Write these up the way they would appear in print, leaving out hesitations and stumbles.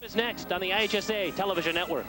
Is next on the IHSA television network.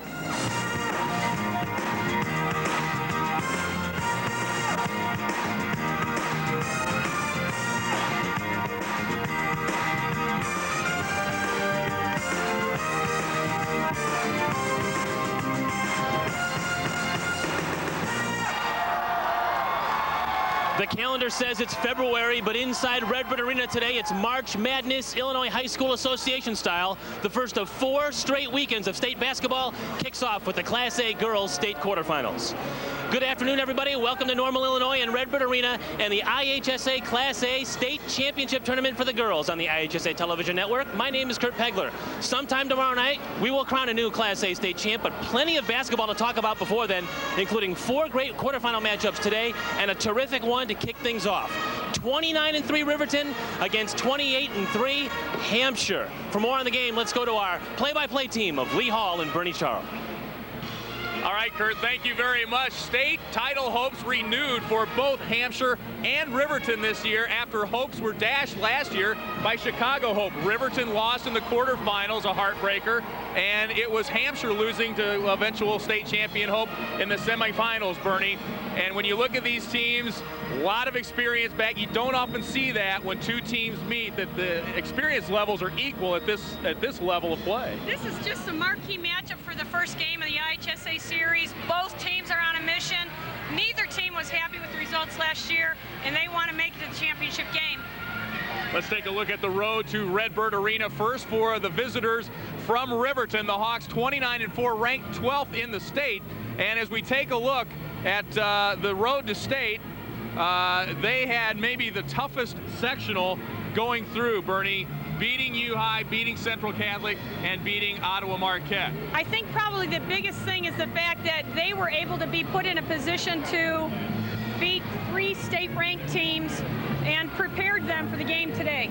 The calendar says it's February, but inside Redwood Arena today, it's March Madness, Illinois High School Association style. The first of 4 straight weekends of state basketball kicks off with the Class A girls state quarterfinals. Good afternoon, everybody. Welcome to Normal, Illinois and Redwood Arena and the IHSA Class A State Championship Tournament for the girls on the IHSA television network. My name is Kurt Pegler. Sometime tomorrow night, we will crown a new Class A state champ, but plenty of basketball to talk about before then, including 4 great quarterfinal matchups today and a terrific one to kick things off. 29-3 Riverton against 28-3 Hampshire. For more on the game, let's go to our play-by-play team of Lee Hall and Bernie Charles. All right, Kurt, thank you very much. State title hopes renewed for both Hampshire and Riverton this year after hopes were dashed last year by Chicago Hope. Riverton lost in the quarterfinals, a heartbreaker, and it was Hampshire losing to eventual state champion Hope in the semifinals, Bernie. And when you look at these teams, a lot of experience back. You don't often see that when 2 teams meet, that the experience levels are equal at this level of play. This is just a marquee matchup for the first game of the IHSA series. Both teams are on a mission. Neither team was happy with the results last year, and they want to make it to the championship game. Let's take a look at the road to Redbird Arena. First for the visitors from Riverton, the Hawks 29-4, ranked 12th in the state. And as we take a look at the road to state, they had maybe the toughest sectional going through, Bernie, beating U-High, beating Central Catholic, and beating Ottawa Marquette. I think probably the biggest thing is the fact that they were able to be put in a position to beat 3 state-ranked teams and prepared them for the game today.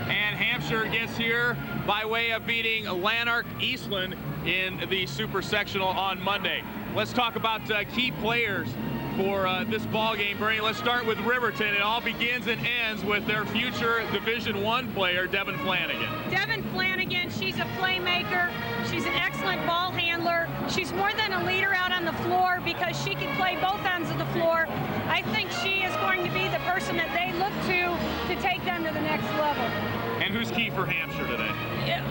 And Hampshire gets here by way of beating Lanark Eastland in the super sectional on Monday. Let's talk about key players for this ball game, Bernie. Let's start with Riverton. It all begins and ends with their future Division I player, Devin Flanagan. Devin Flanagan, she's a playmaker. She's an excellent ball handler. She's more than a leader out on the floor because she can play both ends of the floor. I think she is going to be the person that they look to take them to the next level. And who's key for Hampshire today?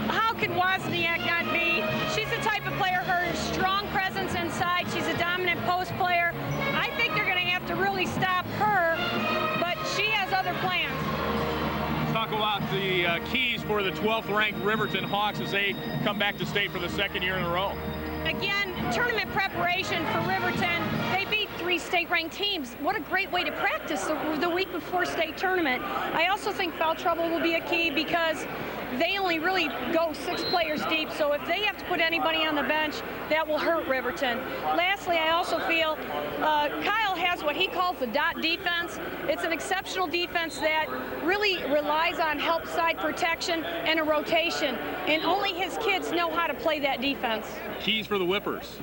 How could Wozniak not be? She's the type of player, her strong presence inside. She's a dominant post player. I think they're going to have to really stop her, but she has other plans. Let's talk about the keys for the 12th ranked Riverton Hawks as they come back to state for the 2nd year in a row. Again, tournament preparation for Riverton. They beat 3 state-ranked teams. What a great way to practice the week before state tournament. I also think foul trouble will be a key because they only really go 6 players deep, so if they have to put anybody on the bench, that will hurt Riverton. Lastly, I also feel Kyle has what he calls the dot defense. It's an exceptional defense that really relies on help side protection and a rotation, and only his kids know how to play that defense. Keys for the Whippers.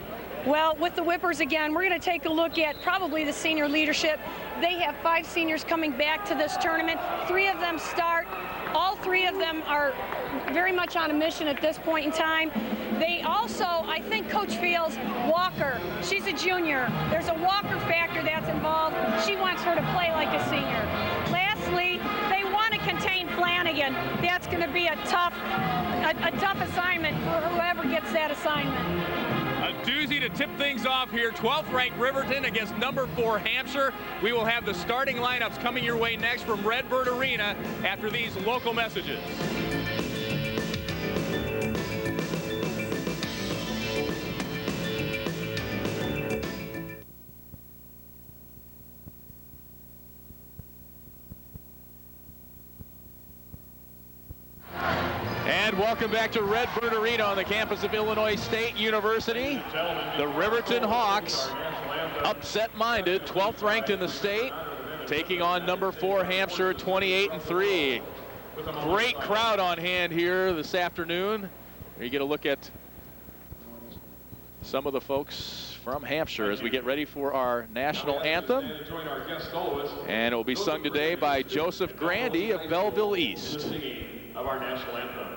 Well, with the Whippers, again, we're going to take a look at probably the senior leadership. They have 5 seniors coming back to this tournament. 3 of them start. All 3 of them are very much on a mission at this point in time. They also, I think Coach feels Walker, she's a junior. There's a Walker factor that's involved. She wants her to play like a senior. Lastly, they want to contain Flanagan. That's going to be a tough assignment for whoever gets that assignment. A doozy to tip things off here. 12th ranked Riverton against number 4 Hampshire. We will have the starting lineups coming your way next from Redbird Arena after these local messages. And welcome back to Redbird Arena on the campus of Illinois State University. The Riverton Hawks, upset-minded, 12th ranked in the state, taking on number 4 Hampshire, 28-3. Great crowd on hand here this afternoon. You get a look at some of the folks from Hampshire as we get ready for our national anthem. And it will be sung today by Joseph Grandy of Belleville East. Of our national anthem.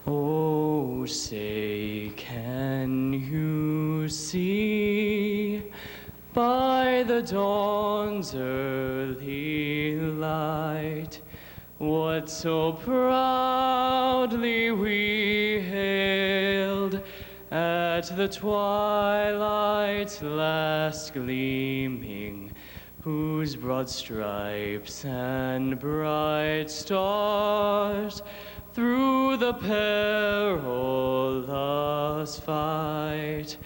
Oh, say, can you see by the dawn's early light what so proudly we hailed at the twilight's last gleaming, whose broad stripes and bright stars through the perilous fight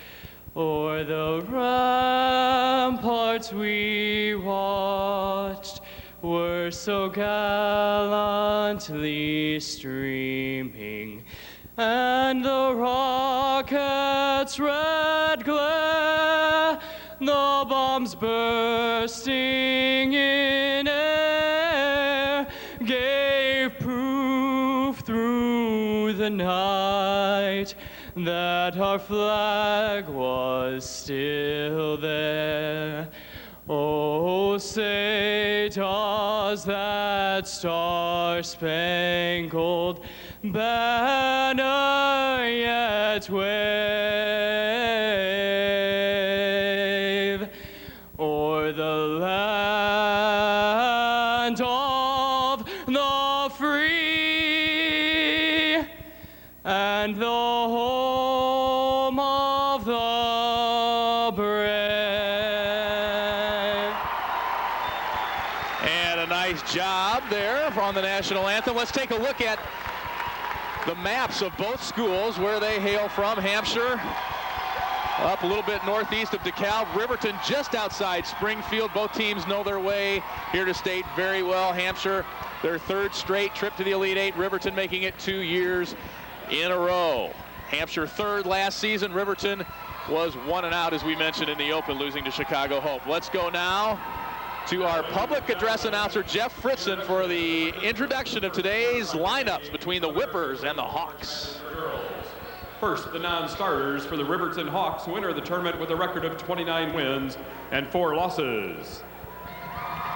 o'er the ramparts we watched were so gallantly streaming, and the rocket's red glare, the bombs bursting in air, gave proof through the night that our flag was still there. Oh, say, does that star-spangled banner yet wave o'er the land of the free and the home of the brave? And a nice job there on the national anthem. Let's take a look at the maps of both schools, where they hail from. Hampshire up a little bit northeast of DeKalb. Riverton just outside Springfield. Both teams know their way here to state very well. Hampshire, their third straight trip to the Elite Eight. Riverton making it 2 years in a row. Hampshire third last season. Riverton was 1 and out, as we mentioned in the open, losing to Chicago Hope. Let's go now to our public address announcer, Jeff Fritzen, for the introduction of today's lineups between the Whippers and the Hawks. First, the non-starters for the Riverton Hawks, who enter the tournament with a record of 29 wins and 4 losses.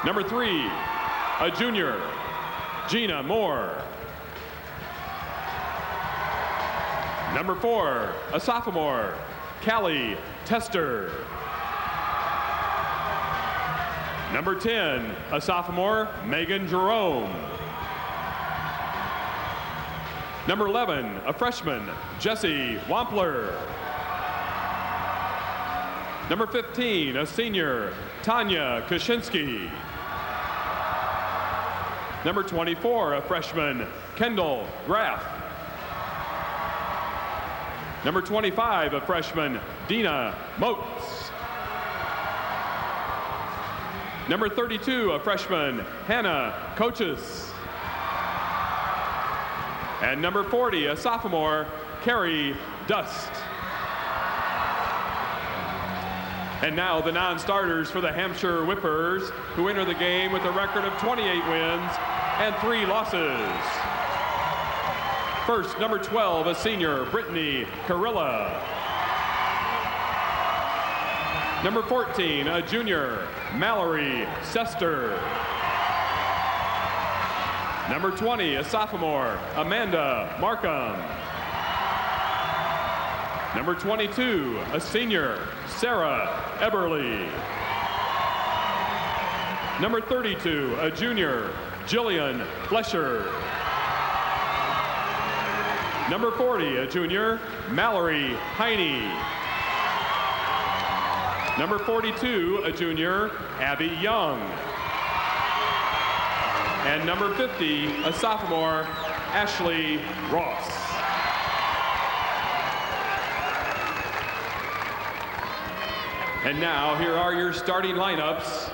Number 3, a junior, Gina Moore. Number 4, a sophomore, Callie Tester. Number 10, a sophomore, Megan Jerome. Number 11, a freshman, Jessie Wampler. Number 15, a senior, Tanya Kaczynski. Number 24, a freshman, Kendall Graff. Number 25, a freshman, Dina Moats. Number 32, a freshman, Hannah Coaches. And number 40, a sophomore, Carrie Dust. And now the non-starters for the Hampshire Whippers, who enter the game with a record of 28 wins and 3 losses. First, number 12, a senior, Brittany Carilla. Number 14, a junior, Mallory Sester. Number 20, a sophomore, Amanda Markham. Number 22, a senior, Sarah Eberly. Number 32, a junior, Jillian Flesher. Number 40, a junior, Mallory Heine. Number 42, a junior, Abby Young. And number 50, a sophomore, Ashley Ross. And now, here are your starting lineups.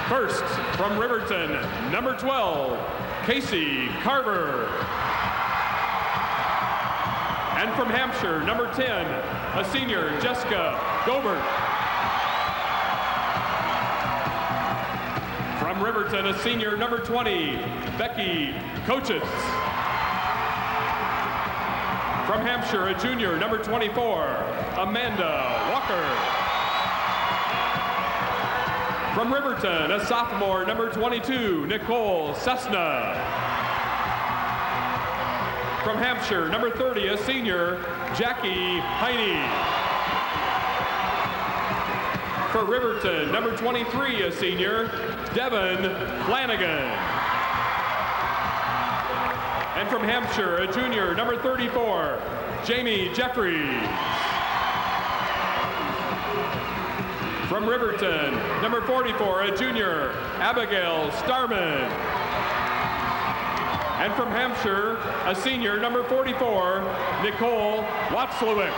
First, from Riverton, number 12, Casey Carver. And from Hampshire, number 10, a senior, Jessica Gobert. From Riverton, a senior, number 20, Becky Coaches. From Hampshire, a junior, number 24, Amanda Walker. From Riverton, a sophomore, number 22, Nicole Cessna. From Hampshire, number 30, a senior, Jackie Heine. For Riverton, number 23, a senior, Devin Flanagan. And from Hampshire, a junior, number 34, Jamie Jeffries. From Riverton, number 44, a junior, Abigail Starman. And from Hampshire, a senior, number 44, Nicole Watzlawick.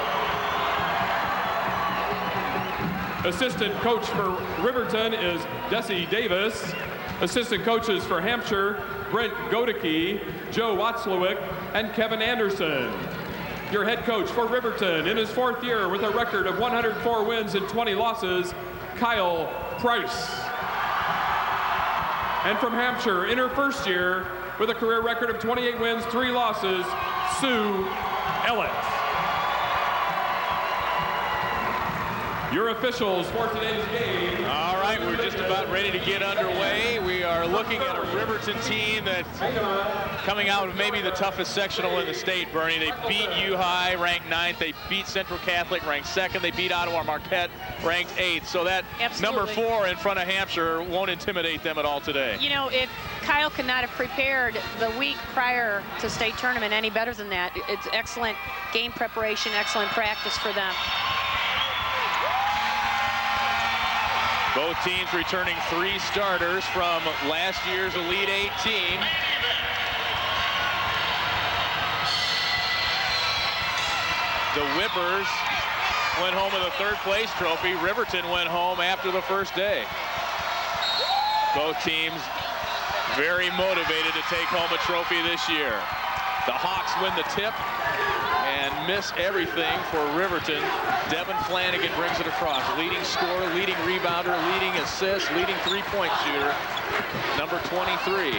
Assistant coach for Riverton is Desi Davis. Assistant coaches for Hampshire, Brent Godeke, Joe Watzlawick, and Kevin Anderson. Your head coach for Riverton in his 4th year with a record of 104 wins and 20 losses, Kyle Price. And from Hampshire in her 1st year with a career record of 28 wins, 3 losses, Sue Ellett. Your officials for today's game. All right, we're just about ready to get underway. We are looking at a Riverton team that's coming out with maybe the toughest sectional in the state, Bernie. They beat U-High, ranked 9th. They beat Central Catholic, ranked 2nd. They beat Ottawa Marquette, ranked 8th. So that Absolutely. number 4 in front of Hampshire won't intimidate them at all today. You know, if Kyle could not have prepared the week prior to state tournament any better than that, it's excellent game preparation, excellent practice for them. Both teams returning 3 starters from last year's Elite 8 team. The Whippers went home with a 3rd place trophy. Riverton went home after the first day. Both teams very motivated to take home a trophy this year. The Hawks win the tip and miss everything for Riverton. Devin Flanagan brings it across. Leading scorer, leading rebounder, leading assist, leading 3-point shooter, number 23.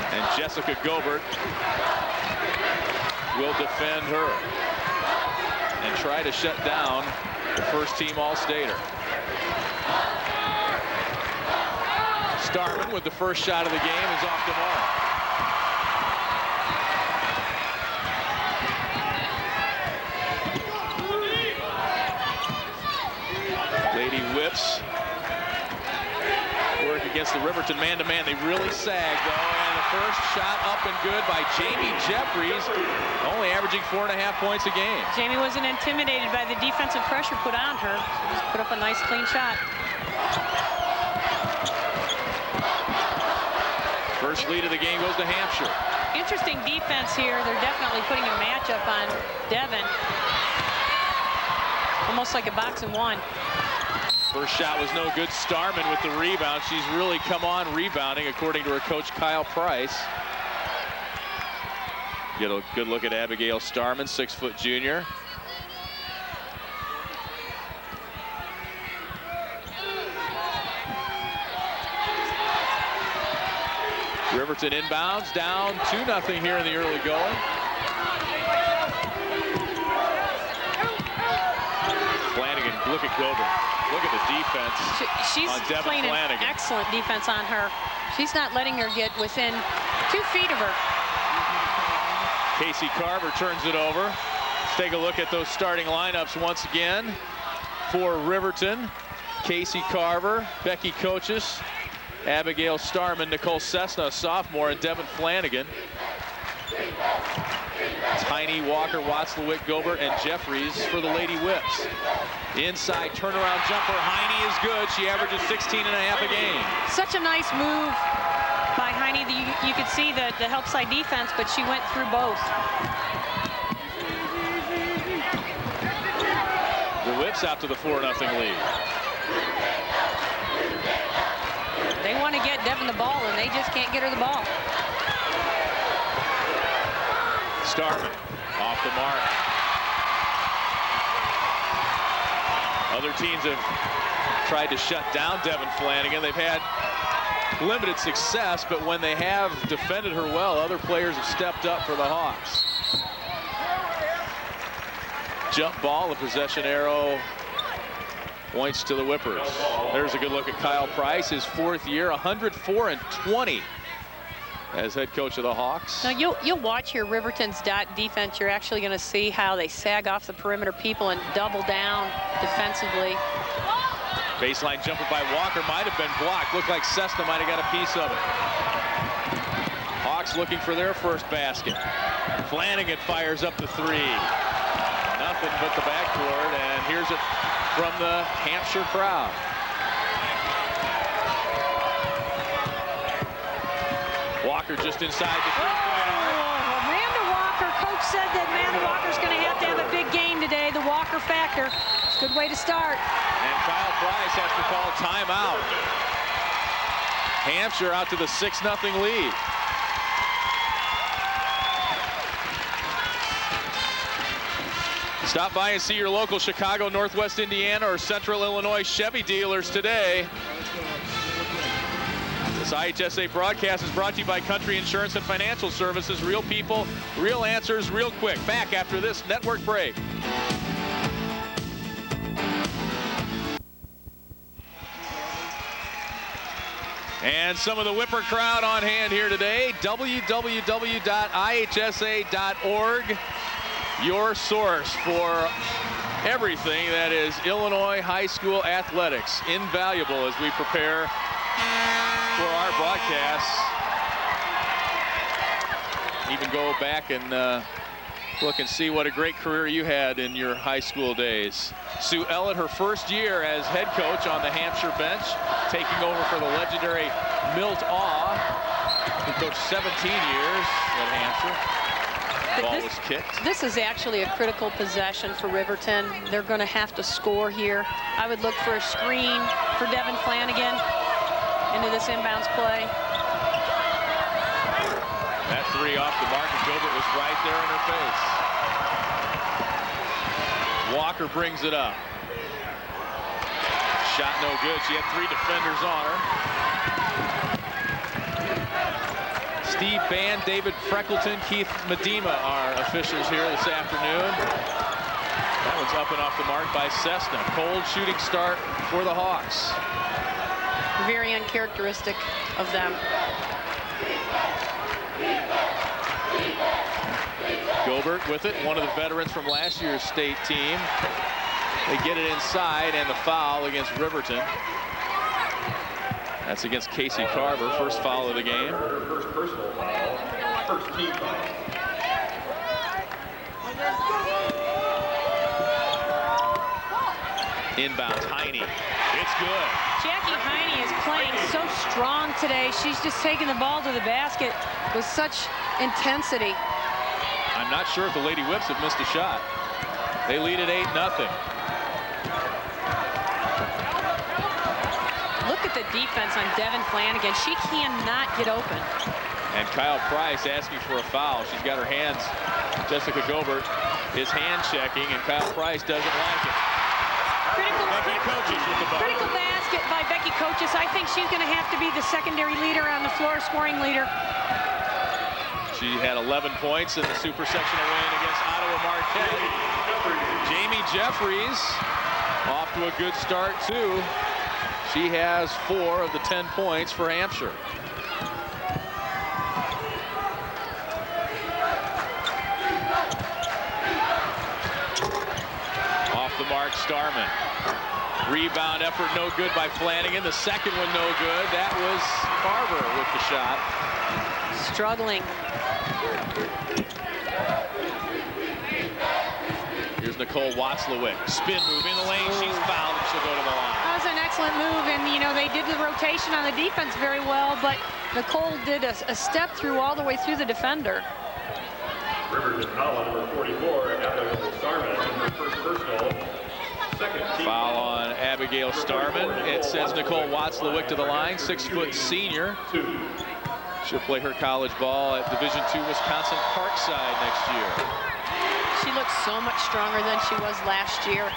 And Jessica Gobert will defend her and try to shut down the first-team All-Stater. Starman with the first shot of the game is off the mark. Lady Whips work against the Riverton man-to-man. They really sag, though, and the first shot up and good by Jamie Jeffries, only averaging 4.5 points a game. Jamie wasn't intimidated by the defensive pressure put on her. She just put up a nice, clean shot. First lead of the game goes to Hampshire. Interesting defense here. They're definitely putting a matchup on Devin. Almost like a box and one. First shot was no good. Starman with the rebound. She's really come on rebounding, according to her coach, Kyle Price. Get a good look at Abigail Starman, 6-foot junior. Riverton inbounds, down 2-0 here in the early going. Flanagan, look at Gobert. Look at the defense She's on Devin playing Flanagan. an excellent defense on her. She's not letting her get within 2 feet of her. Casey Carver turns it over. Let's take a look at those starting lineups once again. For Riverton, Casey Carver, Becky Coaches, Abigail Starman, Nicole Cessna, sophomore, and Devin Flanagan. Tiny, Walker, Watzlawick, Gobert, and Jeffries for the Lady Whips. Inside turnaround jumper, Heine is good. She averages 16.5 a game. Such a nice move by Heine. You could see the help side defense, but she went through both. The Whips out to the 4-0 lead. They want to get Devin the ball, and they just can't get her the ball. Starman off the mark. Other teams have tried to shut down Devin Flanagan. They've had limited success, but when they have defended her well, other players have stepped up for the Hawks. Jump ball, the possession arrow points to the Whippers. There's a good look at Kyle Price, his 4th year, 104-20 as head coach of the Hawks. Now you'll watch here Riverton's defense. You're actually going to see how they sag off the perimeter people and double down defensively. Baseline jumper by Walker might have been blocked. Looked like Cessna might have got a piece of it. Hawks looking for their first basket. Flanagan fires up the 3. Nothing but the backboard, and here's it from the Hampshire crowd. Walker just inside the 3-point arc. Amanda Walker, coach said that Amanda Walker's going to have a big game today, the Walker factor. It's a good way to start. And Kyle Price has to call timeout. Hampshire out to the 6-0 lead. Stop by and see your local Chicago, Northwest Indiana, or Central Illinois Chevy dealers today. This IHSA broadcast is brought to you by Country Insurance and Financial Services. Real people, real answers, real quick. Back after this network break. And some of the Whipper crowd on hand here today. www.ihsa.org. Your source for everything that is Illinois high school athletics. Invaluable as we prepare for our broadcasts. Even go back and look and see what a great career you had in your high school days. Sue Ellett, her first year as head coach on the Hampshire bench, taking over for the legendary Milt Awe, who coached 17 years at Hampshire. Ball was kicked. This is actually a critical possession for Riverton. They're going to have to score here. I would look for a screen for Devin Flanagan into this inbounds play. That 3 off the mark, and Gilbert was right there in her face. Walker brings it up. Shot no good. She had 3 defenders on her. Steve Band, David Freckleton, Keith Medema are officials here this afternoon. That one's up and off the mark by Cessna. Cold shooting start for the Hawks. Very uncharacteristic of them. Gilbert with it, one of the veterans from last year's state team. They get it inside, and the foul against Riverton. That's against Casey Carver, first foul of the game. First personal foul, first team foul. Inbounds, Heine. It's good. Jackie Heine is playing so strong today. She's just taking the ball to the basket with such intensity. I'm not sure if the Lady Whips have missed a shot. They lead at 8-0. Look at the defense on Devin Flanagan. She cannot get open. And Kyle Price asking for a foul. She's got her hands. Jessica Gilbert is hand checking, and Kyle Price doesn't like it. Becky Coaches with the ball. Critical basket by Becky Coaches. I think she's going to have to be the secondary leader on the floor, scoring leader. She had 11 points in the super sectional win against Ottawa Marquette. Jamie Jeffries off to a good start too. She has 4 of the 10 points for Hampshire. Off the mark, Starman. Rebound effort no good by Flanagan. The second one no good. That was Carver with the shot. Struggling. Here's Nicole Watzlawick. Spin move in the lane. She's fouled and she'll go to the line. That was an excellent move, and you know they did the rotation on the defense very well, but Nicole did a step through all the way through the defender. Riverton Holland, number 44, Abigail Starman, her first personal. Second team Foul on Abigail Starman. It sends Nicole Watzlawick to the line, 6-foot senior. She'll play her college ball at Division II Wisconsin Parkside next year. She looks so much stronger than she was last year.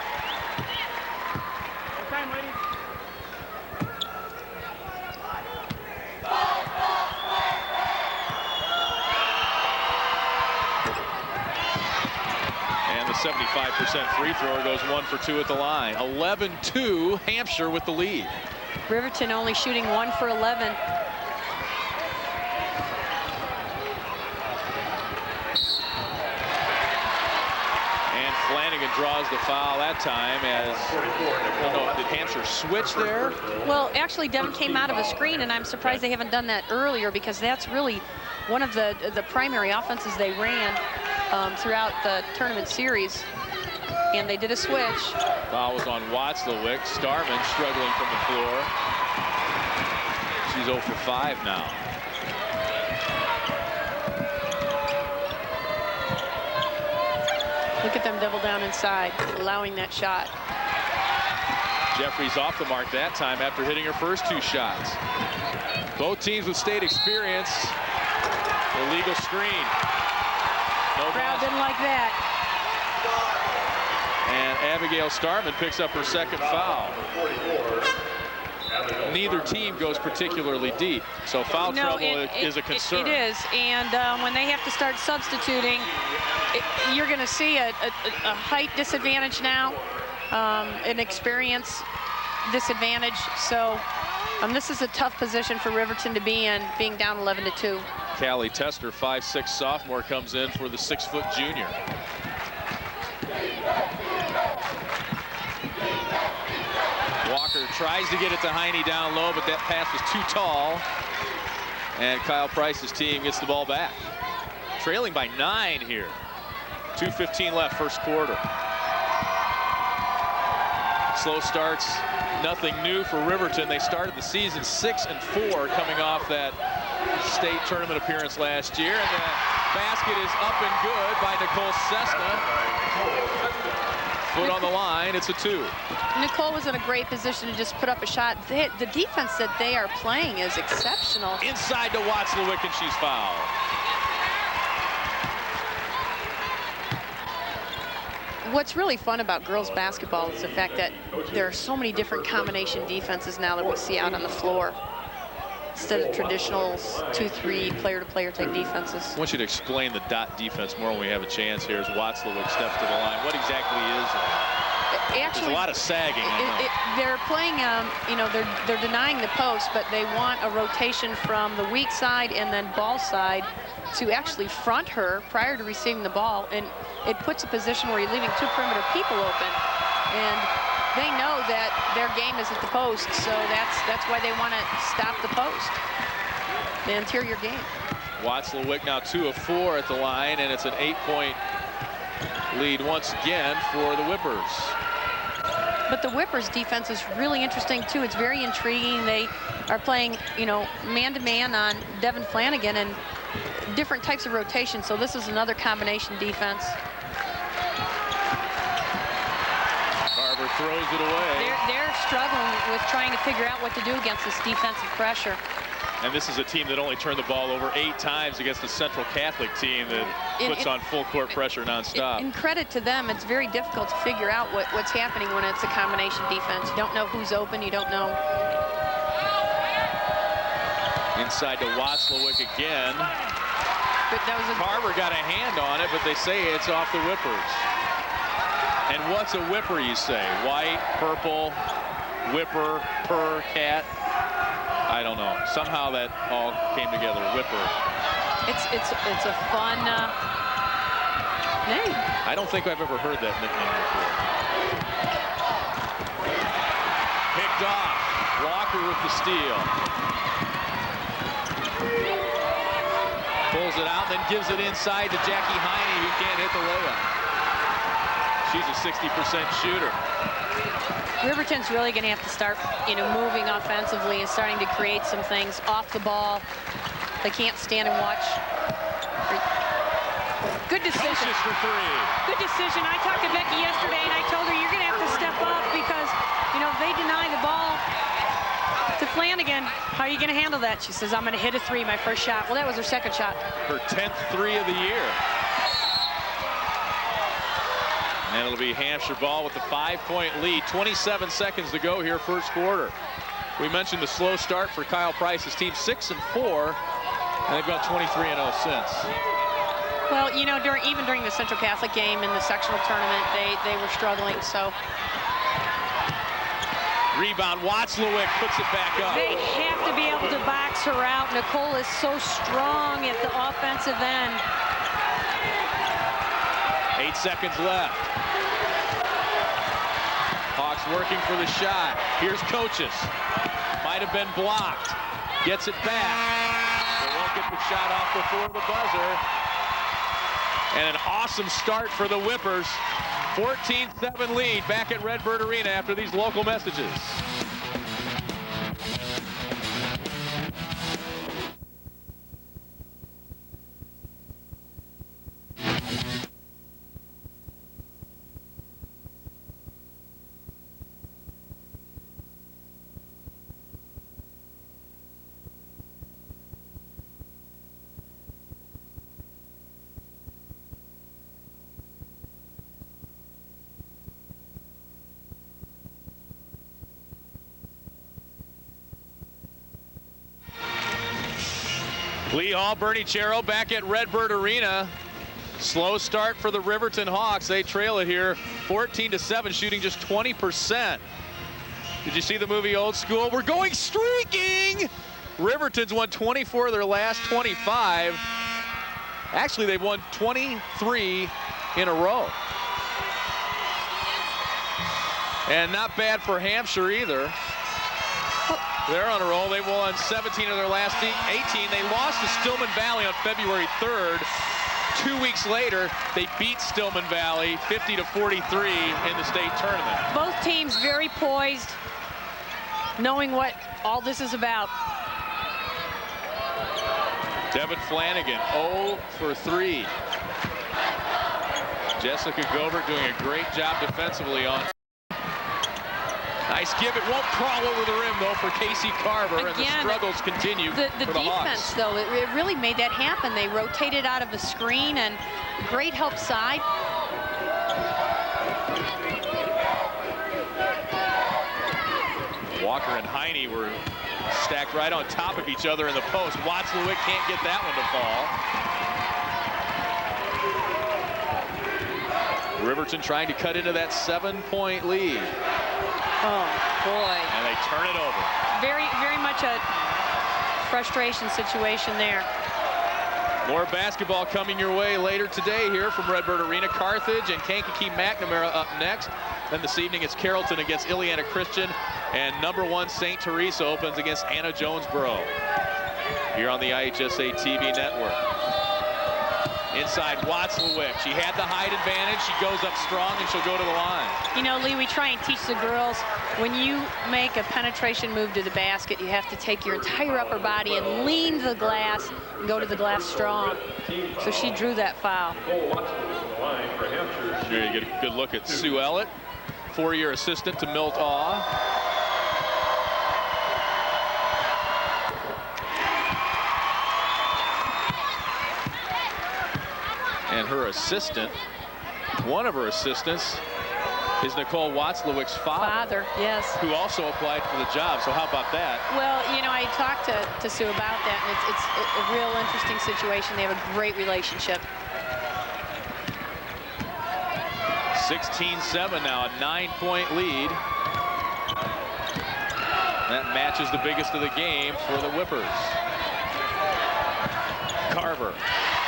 75% free thrower, goes 1 for 2 at the line. 11-2, Hampshire with the lead. Riverton only shooting 1 for 11. Flanagan draws the foul that time as, I don't know, did Hampshire switch there? Well, actually, Devin came out of a screen, and I'm surprised they haven't done that earlier, because that's really one of the primary offenses they ran throughout the tournament series. And they did a switch. Foul was on Watzlawick. Starman struggling from the floor. She's 0 for 5 now. Look at them double down inside, allowing that shot. Jeffries off the mark that time after hitting her first 2 shots. Both teams with state experience. Illegal screen. No Crowd didn't like that. And Abigail Starman picks up her second foul. Neither team goes particularly deep, so foul trouble is a concern. It is, and when they have to start substituting, you're going to see a height disadvantage now, an experience disadvantage. So this is a tough position for Riverton to be in, being down 11-2. Callie Tester, 5'6" sophomore, comes in for the 6-foot junior. Walker tries to get it to Heine down low, but that pass was too tall. And Kyle Price's team gets the ball back. Trailing by 9 here. 2:15 left, first quarter. Slow starts, nothing new for Riverton. They started the season 6-4, coming off that state tournament appearance last year. And the basket is up and good by Nicole Cessna. Foot on the line, it's a 2. Nicole was in a great position to just put up a shot. The defense that they are playing is exceptional. Inside to Watzlawick, and she's fouled. What's really fun about girls basketball is the fact that there are so many different combination defenses now that we see out on the floor, instead of traditional 2-3 player-to-player type defenses. I want you to explain the dot defense more when we have a chance here as Watzlawick steps to the line. What exactly is it? Actually, there's a lot of sagging. They're playing, they're denying the post, but they want a rotation from the weak side and then ball side to actually front her prior to receiving the ball, and it puts a position where you're leaving 2 perimeter people open, and they know that their game is at the post, so that's why they want to stop the post, the interior game. Watzlawick now 2 of 4 at the line, and it's an 8-point lead once again for the Whippers. But the Whippers defense is really interesting too. It's very intriguing. They are playing, man-to-man on Devin Flanagan and different types of rotation. So this is another combination defense. Carver throws it away. They're struggling with trying to figure out what to do against this defensive pressure. And this is a team that only turned the ball over 8 times against the Central Catholic team that puts on full court pressure nonstop. And credit to them, it's very difficult to figure out what's happening when it's a combination defense. You don't know who's open, you don't know. Inside to Watzlawick again. But that was Carver got a hand on it, but they say it's off the Whippers. And what's a whipper, you say? White, purple, whipper, purr, cat. I don't know. Somehow that all came together. Whipper. It's a fun name. I don't think I've ever heard that nickname before. Picked off. Walker with the steal. Pulls it out, then gives it inside to Jackie Heine, who can't hit the layup. She's a 60% shooter. Riverton's really going to have to start, moving offensively and starting to create some things off the ball. They can't stand and watch. Good decision. Coaches for 3. Good decision. I talked to Becky yesterday, and I told her you're going to have to step up because, they deny the ball to Flanagan. How are you going to handle that? She says, I'm going to hit a 3, my first shot. Well, that was her second shot. Her 10th 3 of the year. And it'll be Hampshire ball with the 5-point lead. 27 seconds to go here, first quarter. We mentioned the slow start for Kyle Price's team, 6-4, and they've gone 23-0 since. Well, you know, even during the Central Catholic game in the sectional tournament, they were struggling, so. Rebound, Watzlawick puts it back up. They have to be able to box her out. Nicole is so strong at the offensive end. 8 seconds left. Hawks working for the shot. Here's Coaches. Might have been blocked. Gets it back. They won't get the shot off before the buzzer. And an awesome start for the Whippers. 14-7 lead back at Redbird Arena after these local messages. Lee Hall, Bernie Chero back at Redbird Arena. Slow start for the Riverton Hawks. They trail it here 14-7, shooting just 20%. Did you see the movie Old School? We're going streaking! Riverton's won 24 of their last 25. Actually, they've won 23 in a row. And not bad for Hampshire either. They're on a roll. They won 17 of their last 18. They lost to Stillman Valley on February 3rd. 2 weeks later, they beat Stillman Valley 50-43 in the state tournament. Both teams very poised, knowing what all this is about. Devin Flanagan, 0 for 3. Jessica Gobert doing a great job defensively on. Nice give. It won't crawl over the rim, though, for Casey Carver, and the struggles continue for the defense, Hawks. Though, it really made that happen. They rotated out of the screen, and great help side. Walker and Heine were stacked right on top of each other in the post. Watzlawick can't get that one to fall. Riverton trying to cut into that 7-point lead. Oh, boy. And they turn it over. Very, very much a frustration situation there. More basketball coming your way later today here from Redbird Arena. Carthage and Kankakee McNamara up next. Then this evening it's Carrollton against Ileana Christian. And #1 St. Teresa opens against Anna Jonesboro. Here on the IHSA TV network. Inside Watzlawick. She had the height advantage. She goes up strong and she'll go to the line. You know, Lee, we try and teach the girls, when you make a penetration move to the basket, you have to take your entire upper body and lean to the glass and go to the glass strong. So she drew that foul. Here you get a good look at Sue Ellett, 4-year assistant to Milt Awe. And her assistant, one of her assistants, is Nicole Watzlawick's father. Yes. Who also applied for the job. So how about that? Well, you know, I talked to Sue about that, and it's a real interesting situation. They have a great relationship. 16-7 now, a 9-point lead. That matches the biggest of the game for the Whippers. Carver.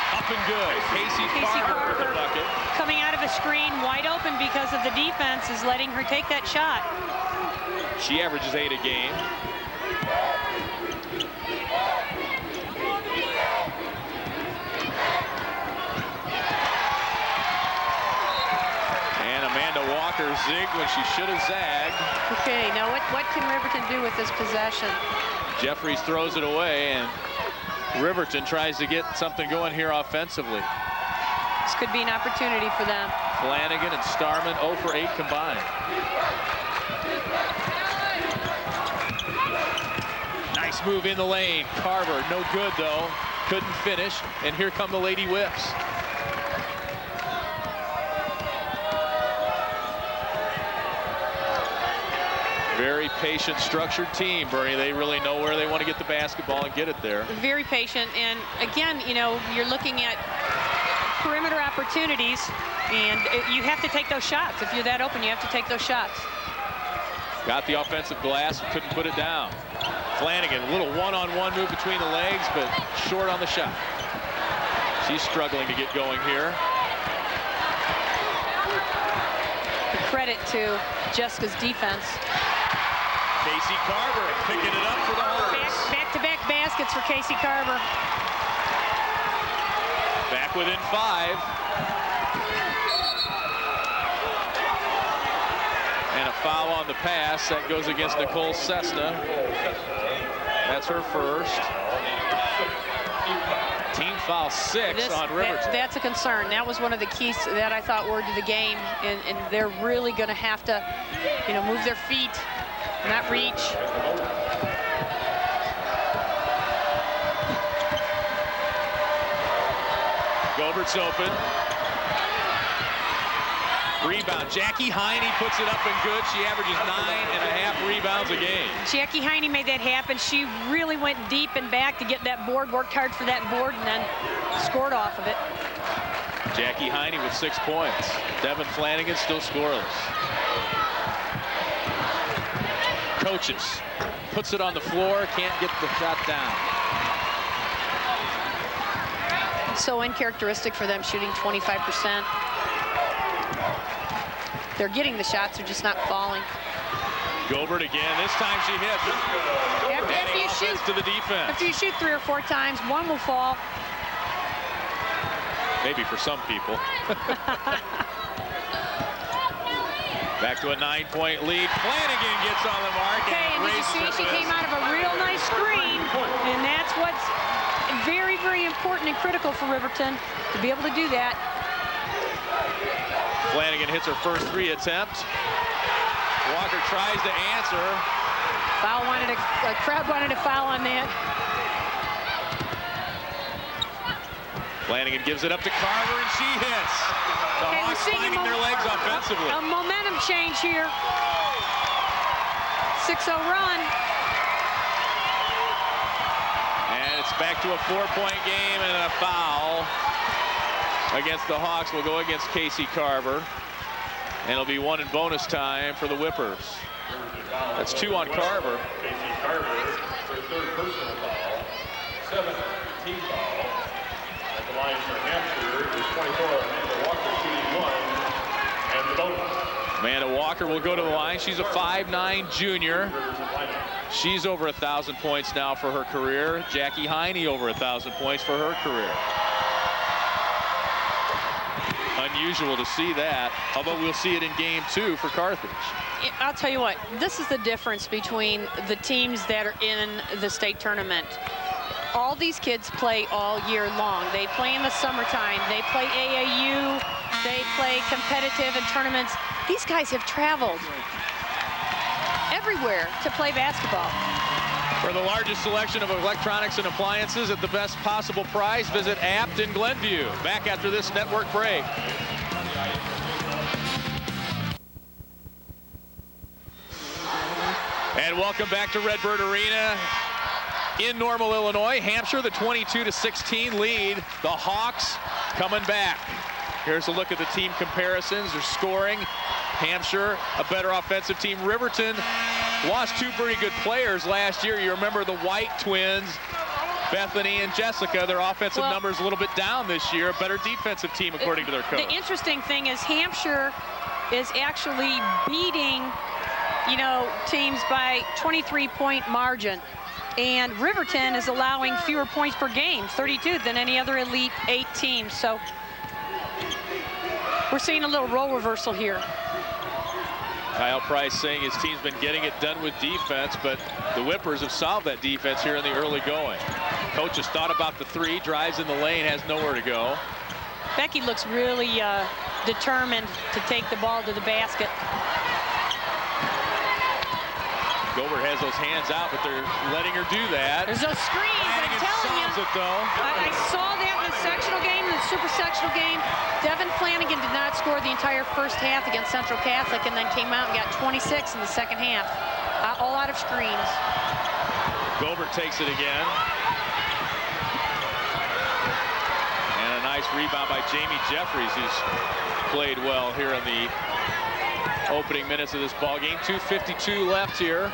Up and good. Casey Carver with the bucket. Coming out of a screen wide open because of the defense is letting her take that shot. She averages 8 a game. And Amanda Walker zigged when she should have zagged. Okay, now what can Riverton do with this possession? Jeffries throws it away, and Riverton tries to get something going here offensively. This could be an opportunity for them. Flanagan and Starman 0 for 8 combined. Nice move in the lane. Carver, no good though. Couldn't finish, and here come the Lady Whips. Very patient, structured team, Bernie. They really know where they want to get the basketball and get it there. Very patient, and again, you know, you're looking at perimeter opportunities, and you have to take those shots. If you're that open, you have to take those shots. Got the offensive glass, couldn't put it down. Flanagan, a little one-on-one move between the legs, but short on the shot. She's struggling to get going here. Credit to Jessica's defense. Casey Carver picking it up for the Hawks. Back-to-back baskets for Casey Carver. Back within 5. And a foul on the pass. That goes against Nicole Cessna. That's her first. Team foul 6 on Riverton. That's a concern. That was one of the keys that I thought were to the game, and they're really going to have to, you know, move their feet, not reach. Gobert's open. Rebound. Jackie Heine puts it up and good. She averages 9.5 rebounds a game. Jackie Heine made that happen. She really went deep and back to get that board, worked hard for that board, and then scored off of it. Jackie Heine with 6 points. Devin Flanagan still scoreless. Coaches. Puts it on the floor, can't get the shot down. So uncharacteristic for them, shooting 25%. They're getting the shots, they're just not falling. Gobert again. This time she hits. After you shoot to the defense. After you shoot 3 or 4 times, one will fall. Maybe for some people. Back to a 9-point lead. Flanagan gets on the mark. Okay, and did you see she came out of a real nice screen, and that's what's very, very important and critical for Riverton to be able to do that. Flanagan hits her first 3 attempt. Walker tries to answer. Foul wanted a crowd wanted a foul on that. Flanagan gives it up to Carver, and she hits. The Hawks finding their legs offensively. A momentum change here. 6-0 run. And it's back to a 4-point game, and a foul against the Hawks will go against Casey Carver. And it'll be 1 in bonus time for the Whippers. That's 2 on Carver. Casey Carver, her 3rd personal foul, 7th team foul. At the line for Hampshire is 24. Amanda Walker shooting 1 and the bonus. Amanda Walker will go to the line. She's a 5'9" junior. She's over 1,000 points now for her career. Jackie Heine over 1,000 points for her career. Unusual to see that, although we'll see it in game 2 for Carthage. I'll tell you what, this is the difference between the teams that are in the state tournament. All these kids play all year long. They play in the summertime. They play AAU. They play competitive in tournaments. These guys have traveled everywhere to play basketball. For the largest selection of electronics and appliances at the best possible price, visit Apt in Glenview. Back after this network break. And welcome back to Redbird Arena in Normal, Illinois. Hampshire, the 22-16 lead. The Hawks coming back. Here's a look at the team comparisons. They're scoring. Hampshire, a better offensive team. Riverton lost 2 pretty good players last year. You remember the White twins, Bethany and Jessica. Their offensive numbers a little bit down this year. A better defensive team, according to their coach. The interesting thing is Hampshire is actually beating, you know, teams by 23-point margin. And Riverton is allowing fewer points per game, 32, than any other Elite 8 team. So we're seeing a little role reversal here. Kyle Price saying his team's been getting it done with defense, but the Whippers have solved that defense here in the early going. Coach has thought about the 3, drives in the lane, has nowhere to go. Becky looks really determined to take the ball to the basket. Gobert has those hands out, but they're letting her do that. There's those screens, I'm telling you. It, though. I saw that in the sectional game, in the super sectional game. Devin Flanagan did not score the entire first half against Central Catholic, and then came out and got 26 in the second half. All out of screens. Gobert takes it again. And a nice Nice rebound by Jamie Jeffries, who's played well here in the opening minutes of this ball game. 2:52 left here.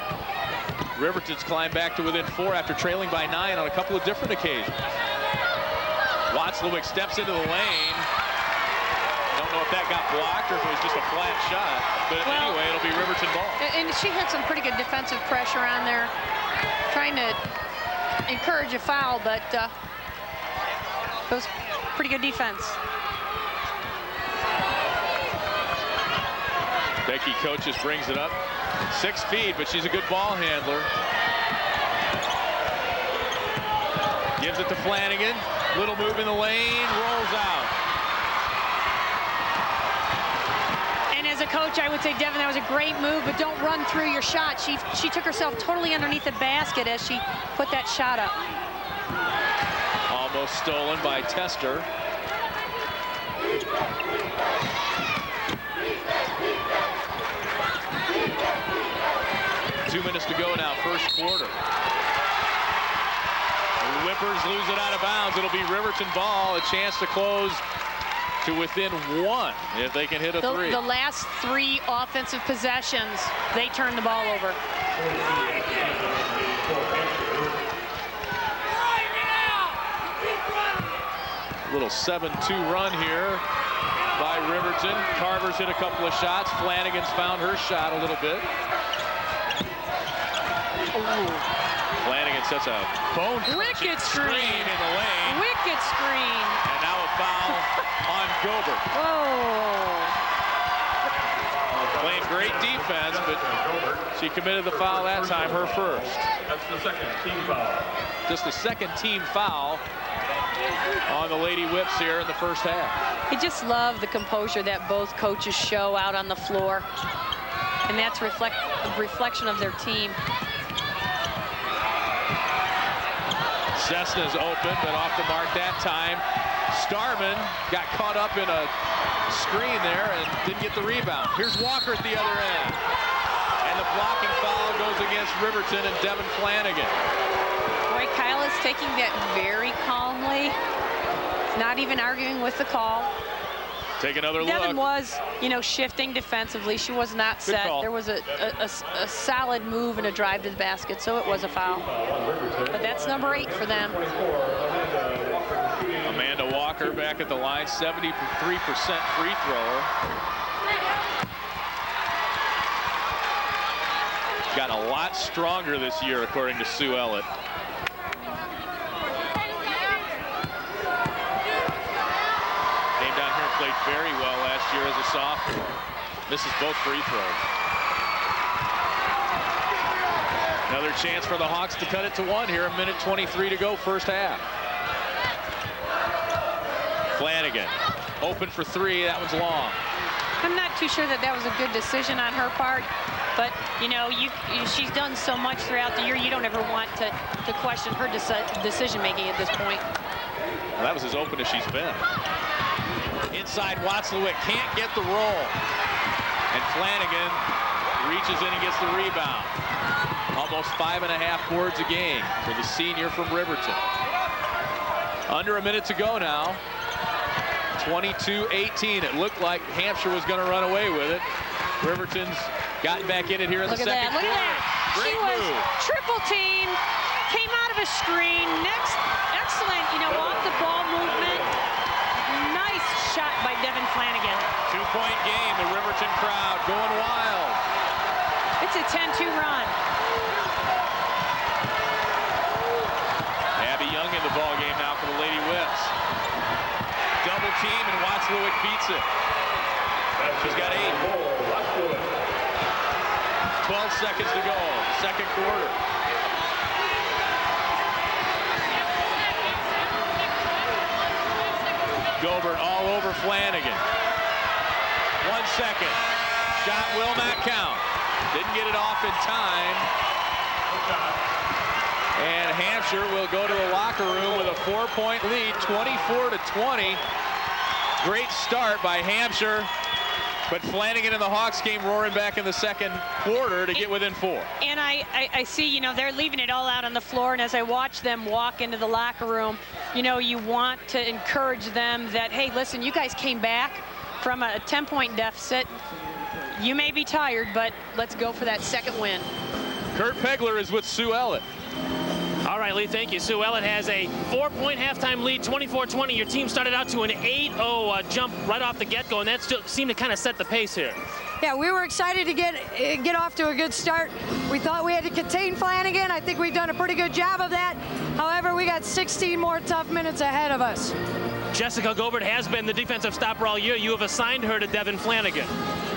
Riverton's climbed back to within 4 after trailing by 9 on a couple of different occasions. Watzlawick steps into the lane. Don't know if that got blocked or if it was just a flat shot, but anyway, it'll be Riverton ball. And she had some pretty good defensive pressure on there, trying to encourage a foul, but it was pretty good defense. Becky Coaches brings it up. 6 feet, but she's a good ball handler. Gives it to Flanagan. Little move in the lane, rolls out. And as a coach, I would say, Devin, that was a great move, but don't run through your shot. She took herself totally underneath the basket as she put that shot up. Almost stolen by Tester. Two minutes to go now, first quarter. The Whippers lose it out of bounds. It'll be Riverton ball, a chance to close to within 1 if they can hit a 3. The last 3 offensive possessions, they turn the ball over. A little 7-2 run here by Riverton. Carver's hit a couple of shots. Flanagan's found her shot a little bit. Flanagan sets a Wicked screen in the lane. Wicked screen. And now a foul on Gobert. Whoa. Playing great defense, but she committed the foul that time, her first. That's the second team foul. Just the second team foul on the Lady Whips here in the first half. I just love the composure that both coaches show out on the floor. And that's a reflection of their team. Cessna's open, but off the mark that time. Starman got caught up in a screen there and didn't get the rebound. Here's Walker at the other end. And the blocking foul goes against Riverton and Devin Flanagan. Boy, Kyle is taking that very calmly. Not even arguing with the call. Take another look. Devin was, shifting defensively. She was not set. There was a solid move and a drive to the basket, so it was a foul. But that's number 8 for them. Amanda Walker back at the line, 73% free thrower. Got a lot stronger this year, according to Sue Ellett. Played very well last year as a sophomore. Misses both free throws. Another chance for the Hawks to cut it to 1 here. 1:23 to go, first half. Flanagan open for 3. That one's long. I'm not too sure that was a good decision on her part, but she's done so much throughout the year. You don't ever want to question her decision making at this point. Well, that was as open as she's been. Inside, Watzlawick can't get the roll. And Flanagan reaches in and gets the rebound. Almost 5.5 boards a game for the senior from Riverton. Under a minute to go now. 22-18. It looked like Hampshire was going to run away with it. Riverton's gotten back in it here in the second quarter. Look at that. Great She was move. triple team, came out of a screen. Next, excellent, off the ball movement. Nice shot by Devin Flanagan. 2-point game. The Riverton crowd going wild. It's a 10-2 run. Abby Young in the ball game now for the Lady Whips. Double team and Watzlawick beats it. She's got 8. 12 seconds to go. Second quarter. Gobert all over Flanagan. 1 second. Shot will not count. Didn't get it off in time. And Hampshire will go to the locker room with a 4-point lead, 24-20. Great start by Hampshire. But Flanagan and the Hawks came roaring back in the second quarter to get within 4. And I see, you know, they're leaving it all out on the floor, and as I watch them walk into the locker room, you know, you want to encourage them that, hey, listen, you guys came back from a 10-point deficit. You may be tired, but let's go for that second win. Kurt Pegler is with Sue Ellett. All right, Lee, thank you. Sue Ellett has a 4-point halftime lead, 24-20. Your team started out to an 8-0 jump right off the get-go, and that still seemed to kind of set the pace here. Yeah, we were excited to get off to a good start. We thought we had to contain Flanagan. I think we've done a pretty good job of that. However, we got 16 more tough minutes ahead of us. Jessica Gobert has been the defensive stopper all year. You have assigned her to Devin Flanagan.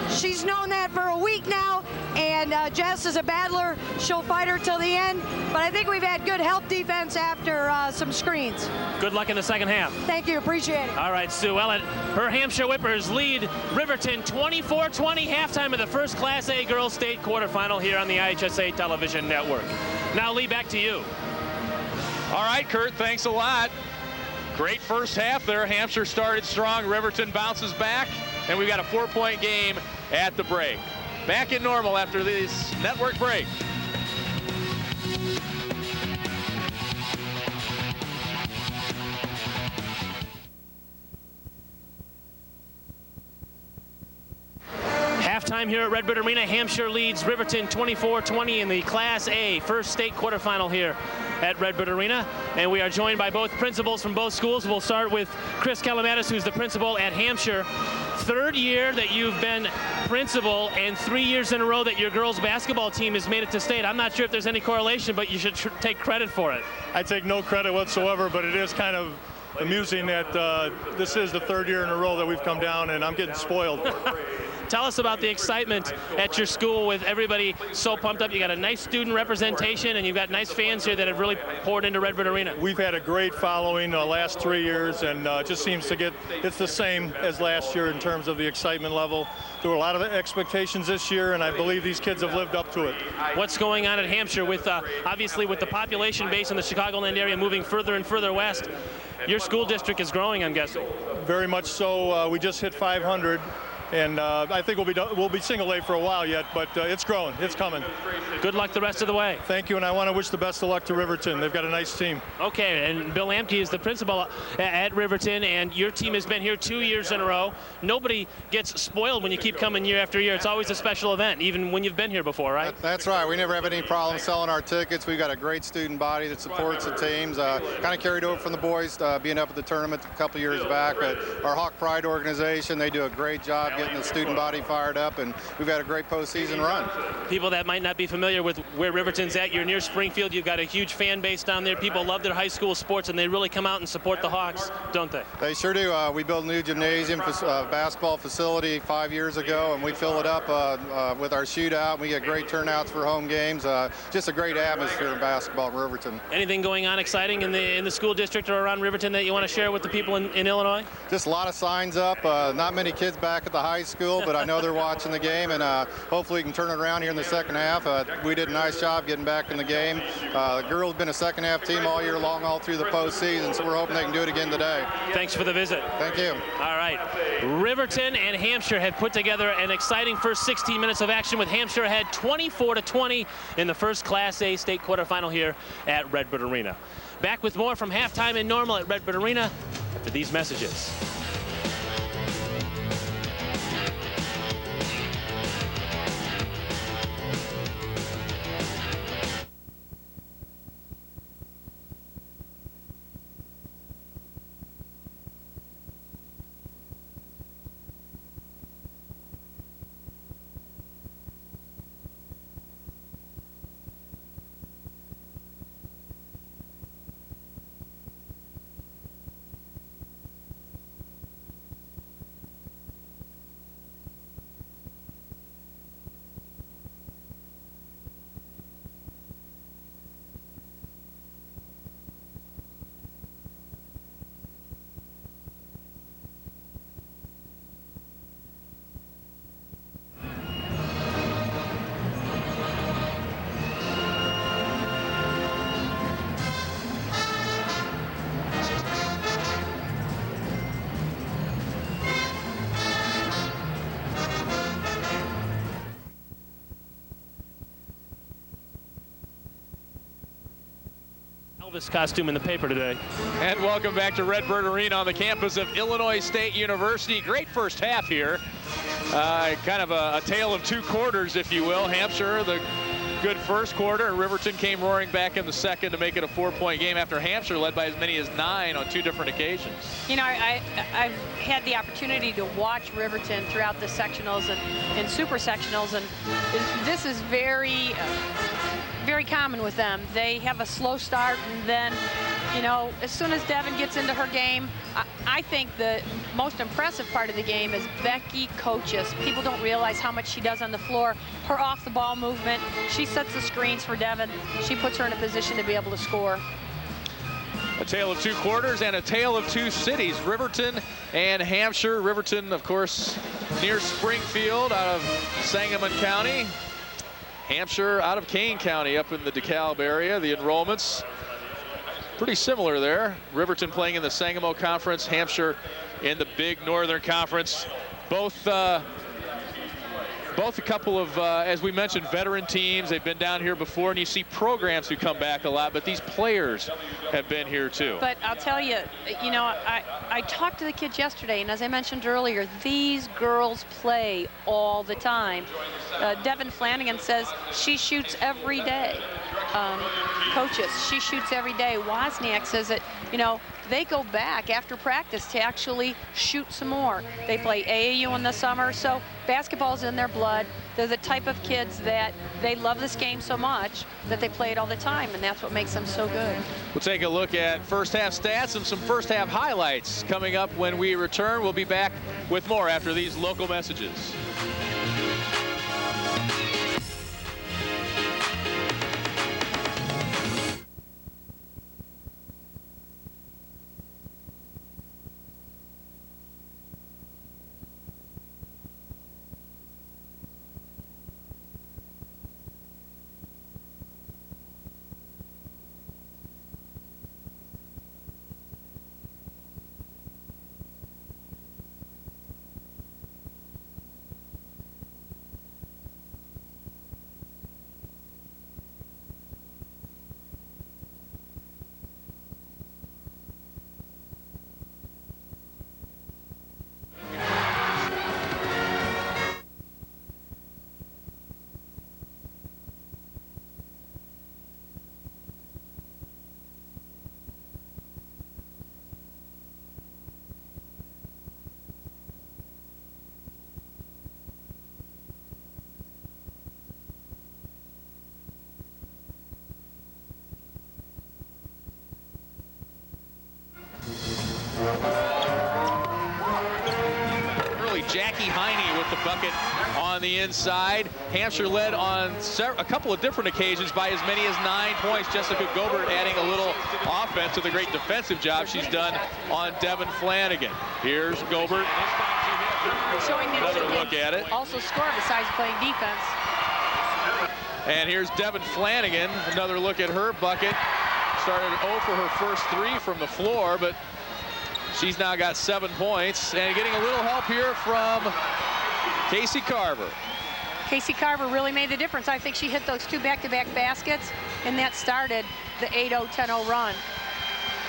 She's known that for a week now, and Jess is a battler. She'll fight her till the end, but I think we've had good help defense after some screens. Good luck in the second half. Thank you, appreciate it. All right, Sue Ellett, her Hampshire Whippers lead Riverton 24-20, halftime of the first Class A Girls State quarterfinal here on the IHSA television network. Now, Lee, back to you. All right, Kurt, thanks a lot. Great first half there. Hampshire started strong. Riverton bounces back, and we've got a 4-point game at the break. Back in normal after this network break. Halftime here at Redbird Arena. Hampshire leads Riverton 24-20 in the Class A first state quarterfinal here at Redbird Arena. And we are joined by both principals from both schools. We'll start with Chris Kalamatis, who's the principal at Hampshire. Third year that you've been principal and 3 years in a row that your girls basketball team has made it to state. I'm not sure if there's any correlation, but you should take credit for it. I take no credit whatsoever, but it is kind of amusing that this is the third year in a row that we've come down, and I'm getting spoiled. Tell us about the excitement at your school with everybody so pumped up. You got a nice student representation, and you've got nice fans here that have really poured into Redbird Arena. We've had a great following the last 3 years, and it just seems to get, it's the same as last year in terms of the excitement level. There were a lot of expectations this year, and I believe these kids have lived up to it. What's going on at Hampshire with, obviously, with the population base in the Chicagoland area moving further and further west? Your school district is growing, I'm guessing. Very much so. We just hit 500. And I think we'll be single A for a while yet, but it's growing. It's coming. Good luck the rest of the way. Thank you, and I want to wish the best of luck to Riverton. They've got a nice team. Okay, and Bill Amke is the principal at Riverton, and your team has been here 2 years in a row. Nobody gets spoiled when you keep coming year after year. It's always a special event, even when you've been here before, right? That's right. We never have any problem selling our tickets. We've got a great student body that supports the teams. Kind of carried over from the boys being up at the tournament a couple years back. But our Hawk Pride organization, they do a great job getting the student body fired up, and we've had a great postseason run. People that might not be familiar with where Riverton's at, you're near Springfield. You've got a huge fan base down there. People love their high school sports, and they really come out and support the Hawks, don't they? They sure do. We built a new gymnasium, basketball facility 5 years ago, and we fill it up with our shootout. We get great turnouts for home games. Just a great atmosphere in basketball in Riverton. Anything going on exciting in the school district or around Riverton that you want to share with the people in Illinois? Just a lot of signs up. Not many kids back at the high school, but I know they're watching the game, and hopefully we can turn it around here in the second half. We did a nice job getting back in the game. The girls have been a second half team all year long, all through the postseason, so we're hoping they can do it again today. Thanks for the visit. Thank you. All right. Riverton and Hampshire have put together an exciting first 16 minutes of action, with Hampshire ahead 24-20 in the first Class A state quarterfinal here at Redbird Arena. Back with more from halftime in normal at Redbird Arena after these messages. Elvis costume in the paper today. And welcome back to Redbird Arena on the campus of Illinois State University. Great first half here. Kind of a tale of two quarters, if you will. Hampshire, the good first quarter, and Riverton came roaring back in the second to make it a 4-point game after Hampshire led by as many as 9 on 2 different occasions. You know, I've had the opportunity to watch Riverton throughout the sectionals and super sectionals, and this is very common with them. They have a slow start, and then, you know, as soon as Devin gets into her game, I think the most impressive part of the game is Becky coaches. People don't realize how much she does on the floor. Her off-the-ball movement, she sets the screens for Devin. She puts her in a position to be able to score. A tale of two quarters and a tale of two cities, Riverton and Hampshire. Riverton, of course, near Springfield out of Sangamon County. Hampshire out of Kane County up in the DeKalb area. The enrollments pretty similar there. Riverton playing in the Sangamo Conference, Hampshire in the Big Northern Conference. Both a couple of, as we mentioned, veteran teams. They've been down here before, and you see programs who come back a lot, but these players have been here too. But I'll tell you, you know, I talked to the kids yesterday, and as I mentioned earlier, these girls play all the time. Devin Flanagan says she shoots every day. Coaches, she shoots every day. Wozniak says that, you know, they go back after practice to actually shoot some more. They play AAU in the summer, so basketball's in their blood. They're the type of kids that they love this game so much that they play it all the time, and that's what makes them so good. We'll take a look at first half stats and some first half highlights coming up when we return. We'll be back with more after these local messages. Jackie Heine with the bucket on the inside. Hampshire led on a couple of different occasions by as many as 9 points. Jessica Gobert adding a little offense to the great defensive job she's done on Devin Flanagan. Here's Gobert. Showing another look at it. Also score besides playing defense. And here's Devin Flanagan. Another look at her bucket. Started 0 for her first 3 from the floor, but she's now got 7 points, and getting a little help here from Casey Carver. Casey Carver really made the difference. I think she hit those 2 back-to-back baskets, and that started the 8-0, 10-0 run.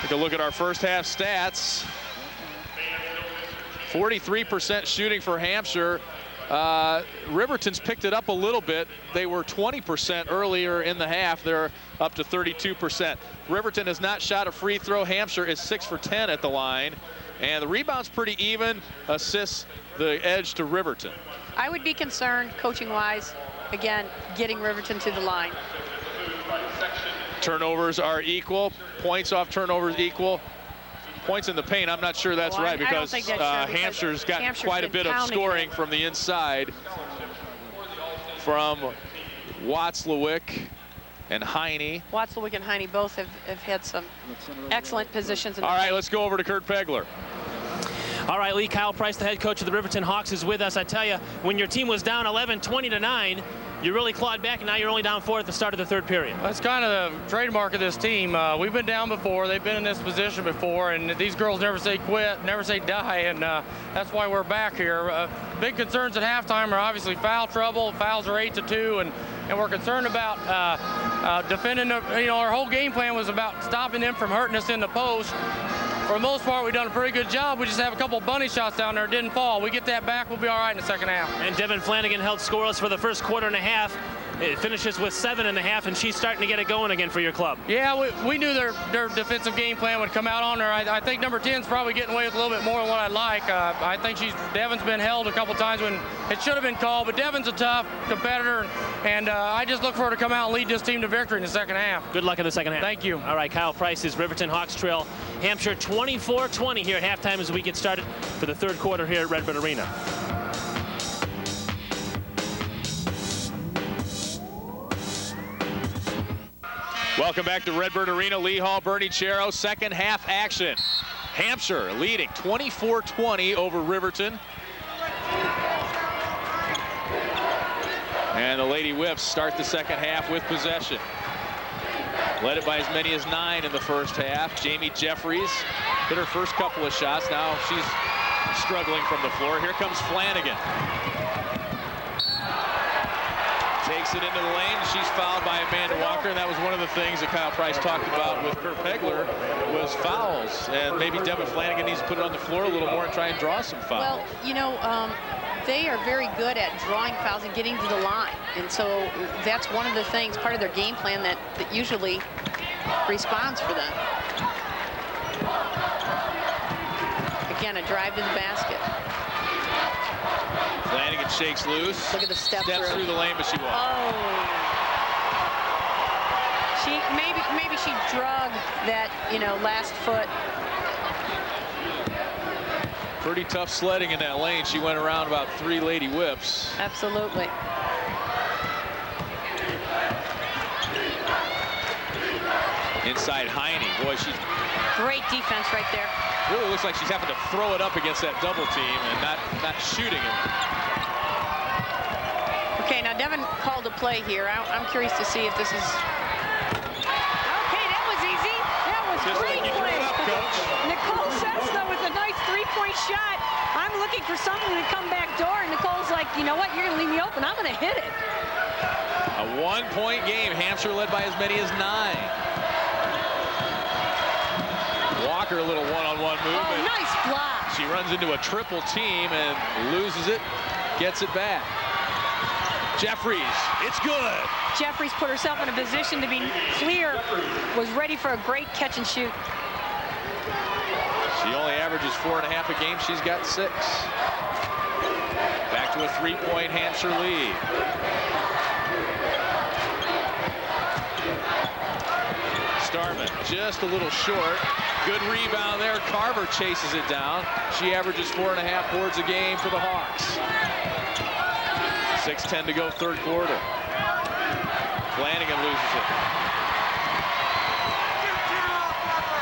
Take a look at our first half stats. 43% shooting for Hampshire. Riverton's picked it up a little bit. They were 20% earlier in the half. They're up to 32%. Riverton has not shot a free throw. Hampshire is 6 for 10 at the line. And the rebound's pretty even. Assists the edge to Riverton. I would be concerned, coaching-wise, again, getting Riverton to the line. Turnovers are equal. Points off turnovers equal. Points in the paint, I'm not sure that's right, because Hampshire's got quite a bit of scoring from the inside from Watzlawick and Heine. Watzlawick and Heine both have had some excellent positions. All right, let's go over to Kurt Pegler. All right, Lee, Kyle Price, the head coach of the Riverton Hawks, is with us. I tell you, when your team was down 11, 20-9, you really clawed back, and now you're only down 4 at the start of the third period. That's kind of the trademark of this team. We've been down before. They've been in this position before, and these girls never say quit, never say die, and that's why we're back here. Big concerns at halftime are obviously foul trouble. Fouls are 8-2, and and we're concerned about defending. Our whole game plan was about stopping them from hurting us in the post. For the most part, we've done a pretty good job. We just have a couple bunny shots down there. It didn't fall. We get that back, we'll be all right in the second half. And Devin Flanagan held scoreless for the first quarter and a half. It finishes with 7.5, and she's starting to get it going again for your club. Yeah, we knew their defensive game plan would come out on her. I think number 10's probably getting away with a little bit more than what I'd like. I think Devin's been held a couple times when it should have been called, but Devin's a tough competitor, and I just look for her to come out and lead this team to victory in the second half. Good luck in the second half. Thank you. All right, Kyle Price's Riverton Hawks trail Hampshire 24-20 here at halftime as we get started for the third quarter here at Redbird Arena. Welcome back to Redbird Arena. Lee Hall, Bernie Chero, second half action. Hampshire leading 24-20 over Riverton. And the Lady Whips start the second half with possession. Led it by as many as 9 in the first half. Jamie Jeffries hit her first couple of shots. Now she's struggling from the floor. Here comes Flanagan. Takes it into the lane. She's fouled by Amanda Walker, and that was one of the things that Kyle Price talked about with Kurt Pegler was fouls. And maybe Devin Flanagan needs to put it on the floor a little more and try and draw some fouls. Well, they are very good at drawing fouls and getting to the line. And so that's one of the things, part of their game plan that usually responds for them. Again, a drive to the basket. Flanagan shakes loose. Look at the steps through the lane, but she won't. Oh. Maybe she drug that, last foot. Pretty tough sledding in that lane. She went around about 3 Lady Whips. Absolutely. Inside Heine. Boy, she's... Great defense right there. Really looks like she's having to throw it up against that double team and not shooting it. Okay, now Devin called a play here. I'm curious to see if this is... Okay, that was easy. That was Just great like you play. threw it up, Coach. Nicole Sessna with a nice three-point shot. I'm looking for something to come back door, and Nicole's like, you know what, you're going to leave me open. I'm going to hit it. A 1-point game. Hampshire led by as many as 9. Walker, a little one-on-one movement. Oh, nice block. She runs into a triple team and loses it, gets it back. Jeffries, it's good. Jeffries put herself in a position to be clear, was ready for a great catch and shoot. She only averages 4.5 a game. She's got 6. Back to a 3-point Hampshire lead. Starman just a little short. Good rebound there. Carver chases it down. She averages 4.5 boards a game for the Hawks. 6:10 to go, third quarter. Flanagan loses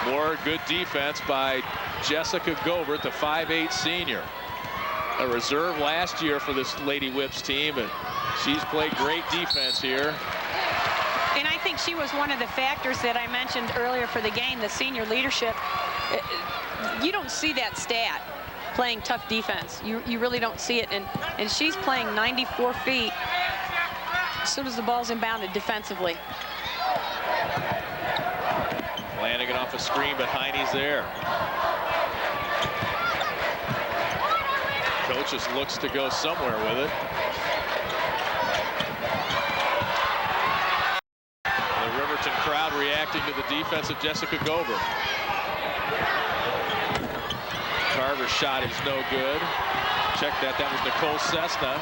it. More good defense by Jessica Gobert, the 5'8" senior. A reserve last year for this Lady Whips team, and she's played great defense here. And I think she was one of the factors that I mentioned earlier for the game, the senior leadership. You don't see that stat, playing tough defense. You really don't see it. And she's playing 94 feet as soon as the ball's inbounded defensively. Flanagan off a screen, but Heine's there. Coach just looks to go somewhere with it. The Riverton crowd reacting to the defense of Jessica Gobert. Carver's shot is no good. Check that. That was Nicole Sessna.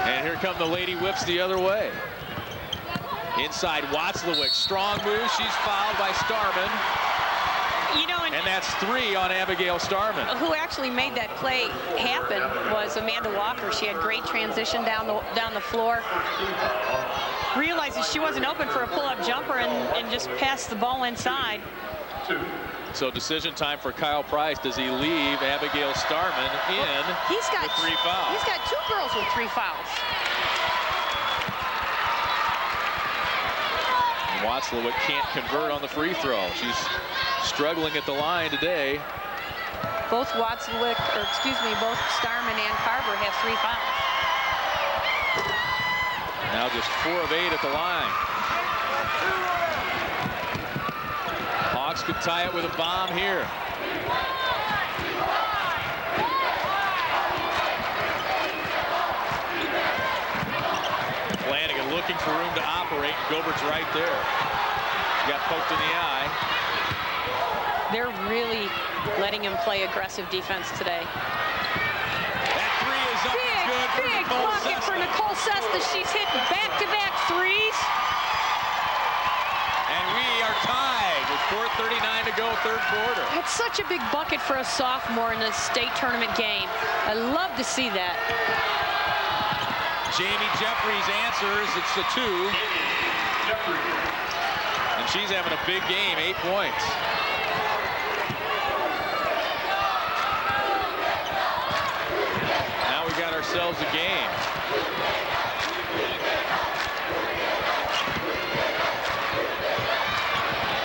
And here come the Lady Whips the other way. Inside Watzlawick. Strong move. She's fouled by Starman. You know, and that's 3 on Abigail Starman. Who actually made that play happen was Amanda Walker. She had great transition down the floor. Realizes she wasn't open for a pull-up jumper and just passed the ball inside. So decision time for Kyle Price. Does he leave Abigail Starman in with 3 fouls? He's got 2 girls with 3 fouls. Watzlawick can't convert on the free throw. She's struggling at the line today. Both both Starman and Carver have 3 fouls. Now just 4 of 8 at the line. Hawks could tie it with a bomb here. Flanagan looking for room to operate. Gobert's right there. Got poked in the eye. They're really letting him play aggressive defense today. That 3 is up and good for Big Nicole bucket for Sessler. Nicole Sessler. She's hitting back-to-back threes. And we are tied with 4:39 to go, third quarter. It's such a big bucket for a sophomore in a state tournament game. I love to see that. Jamie Jeffries answers. It's the 2. And she's having a big game, 8 points. Now we got ourselves a game.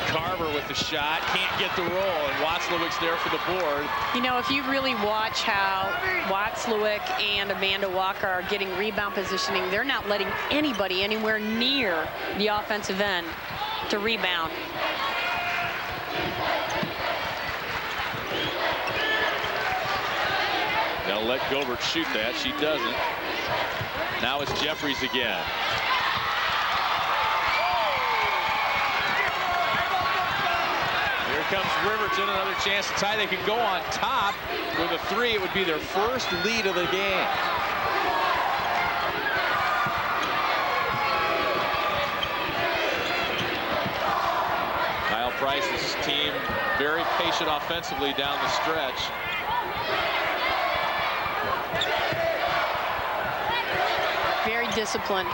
Carver with the shot, can't get the roll, and Watzlawick's there for the board. You know, if you really watch how Watzlawick and Amanda Walker are getting rebound positioning, they're not letting anybody anywhere near the offensive end to rebound. They'll let Gobert shoot that. She doesn't. Now it's Jeffries again. Here comes Riverton, another chance to tie. They could go on top with a 3. It would be their first lead of the game. Kyle Price's team very patient offensively down the stretch. Very disciplined.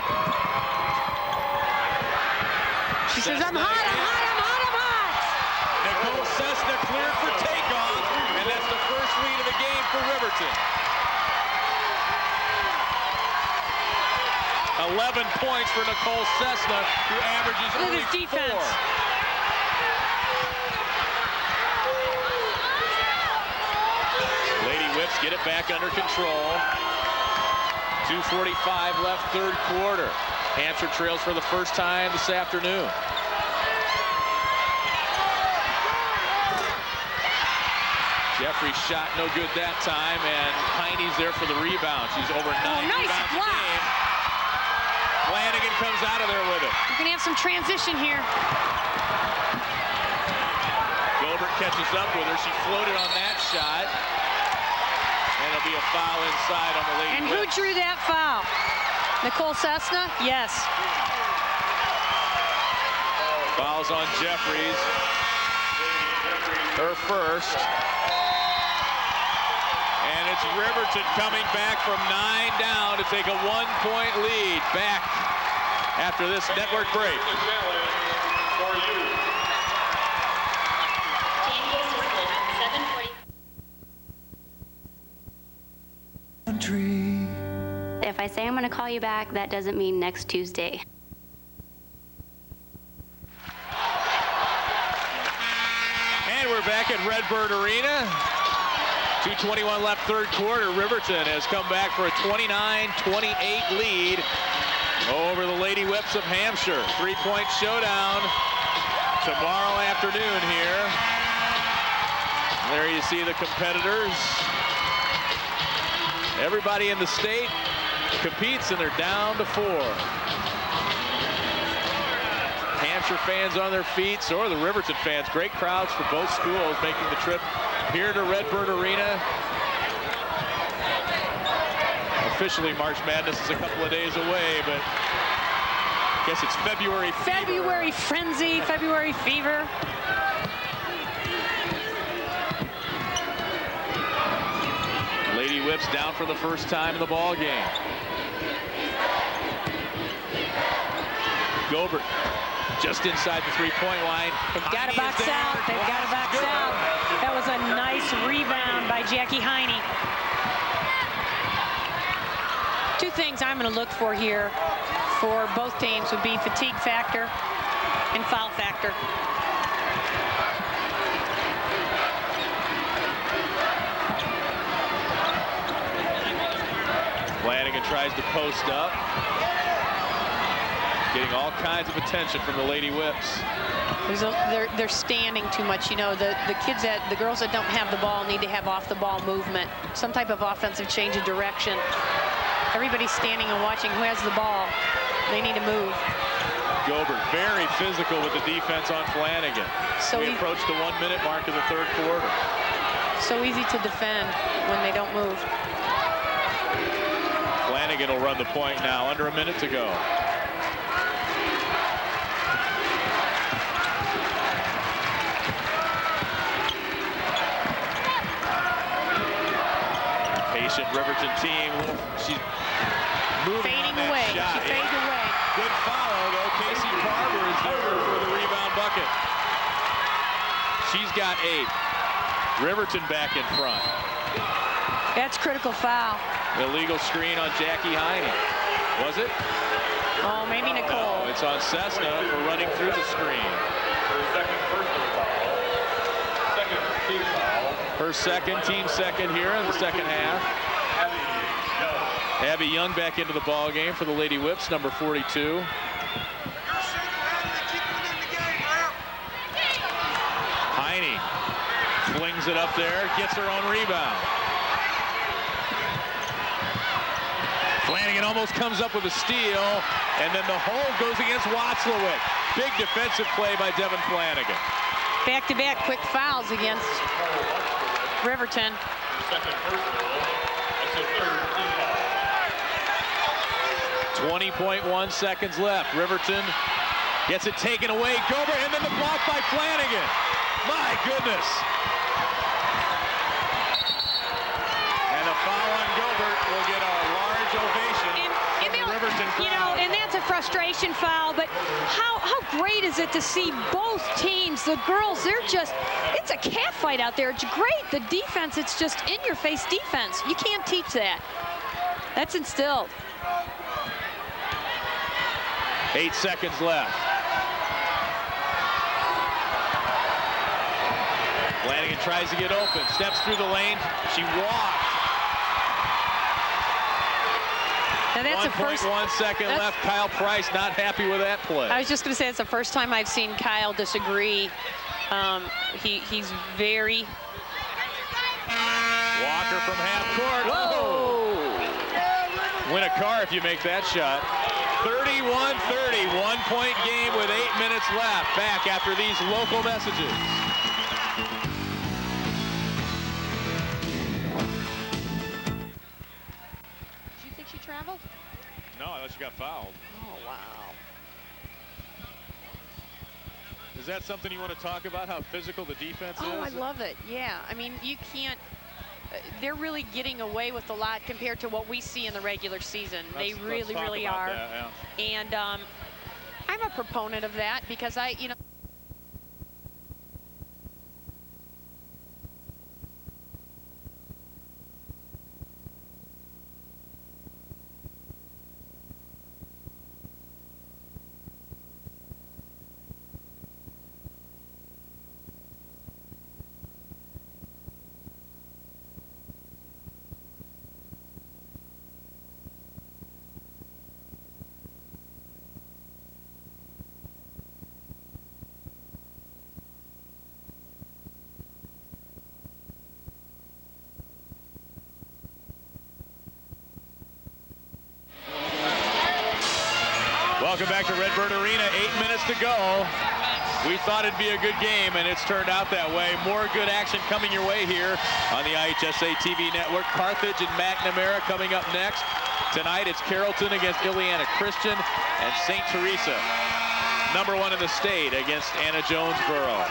She says, I'm hot, I'm hot, I'm hot, I'm hot. Nicole Sessler cleared for takeoff, and that's the first lead of the game for Riverton. 11 points for Nicole Sessler, who averages Look only at his defense. 4. Lady Whips get it back under control. 2:45 left, third quarter. Hampshire trails for the first time this afternoon. Jeffrey's shot no good that time, and Heine's there for the rebound. She's over 9 nice rebounds a block. game. Flanagan comes out of there with it. You're going to have some transition here. Gilbert catches up with her. She floated on that shot. And it'll be a foul inside on the Lady And who Whips. drew that foul? Nicole Sessler? Yes. Fouls on Jeffries. Her first. And it's Riverton coming back from 9 down to take a 1-point lead back after this network break. If I say I'm going to call you back, that doesn't mean next Tuesday. And we're back at Redbird Arena. 2:21 left, third quarter. Riverton has come back for a 29-28 lead over the Lady Whips of Hampshire. 3-point showdown tomorrow afternoon here. There you see the competitors. Everybody in the state competes, and they're down to 4. Hampshire fans on their feet, so are the Riverton fans. Great crowds for both schools making the trip here to Redbird Arena. Officially, March Madness is a couple of days away, but I guess it's February fever. February frenzy, February fever. Lady Whips down for the first time in the ball game. Gobert just inside the three-point line. They've got to box out. They've got to box out. That was a nice rebound by Jackie Heine. 2 things I'm going to look for here for both teams would be fatigue factor and foul factor. Flanagan tries to post up. getting all kinds of attention from the Lady Whips. They're standing too much. You know, the girls that don't have the ball need to have off the ball movement, some type of offensive change of direction. Everybody's standing and watching who has the ball. They need to move. Gobert very physical with the defense on Flanagan. So we approach the 1 minute mark of the third quarter. So easy to defend when they don't move. Flanagan will run the point now, under a minute to go. Patient Riverton team. She's moving fading on that away. shot. She fades away. Good follow, though. Casey Barber is there for the rebound bucket. She's got 8. Riverton back in front. That's critical foul. Illegal screen on Jackie Heine. Was it? Oh, maybe Nicole. No, it's on Cessna for running through the screen. Her second, team second here in the second half. Abby Young back into the ball game for the Lady Whips, number 42. Heine flings it up there, gets her own rebound. Flanagan almost comes up with a steal, and then the hold goes against Watzlawick. Big defensive play by Devin Flanagan. Back-to-back quick fouls against Riverton. 20.1 seconds left. Riverton gets it taken away. Gobert, and then the block by Flanagan. My goodness. And a foul on Gobert will get a large ovation from the Riverton crowd. You know, and that's a frustration foul, but how great is it to see both teams, the girls, it's a cat fight out there. It's great. The defense, it's just in-your-face defense. You can't teach that. That's instilled. 8 seconds left. Flanagan tries to get open, steps through the lane. She walked. Now that's 1.1 second left. Kyle Price not happy with that play. I was just going to say it's the first time I've seen Kyle disagree. He's very. Walker from half court. Whoa! Win a car if you make that shot. 31-30, 1 point game with 8 minutes left. Back after these local messages. Did you think she traveled? No, I thought she got fouled. Oh, wow. Is that something you want to talk about, how physical the defense is? Oh, I love it. Yeah. I mean, you can't. They're really getting away with a lot compared to what we see in the regular season. They really are. That, yeah. And I'm a proponent of that because you know. Welcome back to Redbird Arena. 8 minutes to go. We thought it'd be a good game, and it's turned out that way. More good action coming your way here on the IHSA TV network. Carthage and McNamara coming up next. Tonight it's Carrollton against Ileana Christian, and St. Teresa, #1 in the state, against Anna Jonesboro.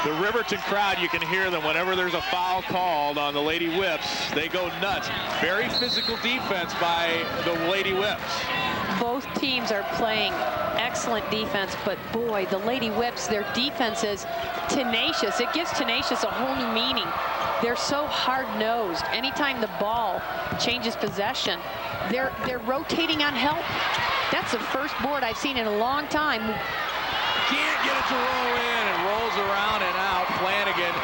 The Riverton crowd, you can hear them whenever there's a foul called on the Lady Whips. They go nuts. Very physical defense by the Lady Whips. Both teams are playing excellent defense, but boy, the Lady Whips, their defense is tenacious. It gives tenacious a whole new meaning. They're so hard-nosed. Anytime the ball changes possession, they're rotating on help. That's the first board I've seen in a long time. Can't get it to roll in, and rolls around and out. Flanagan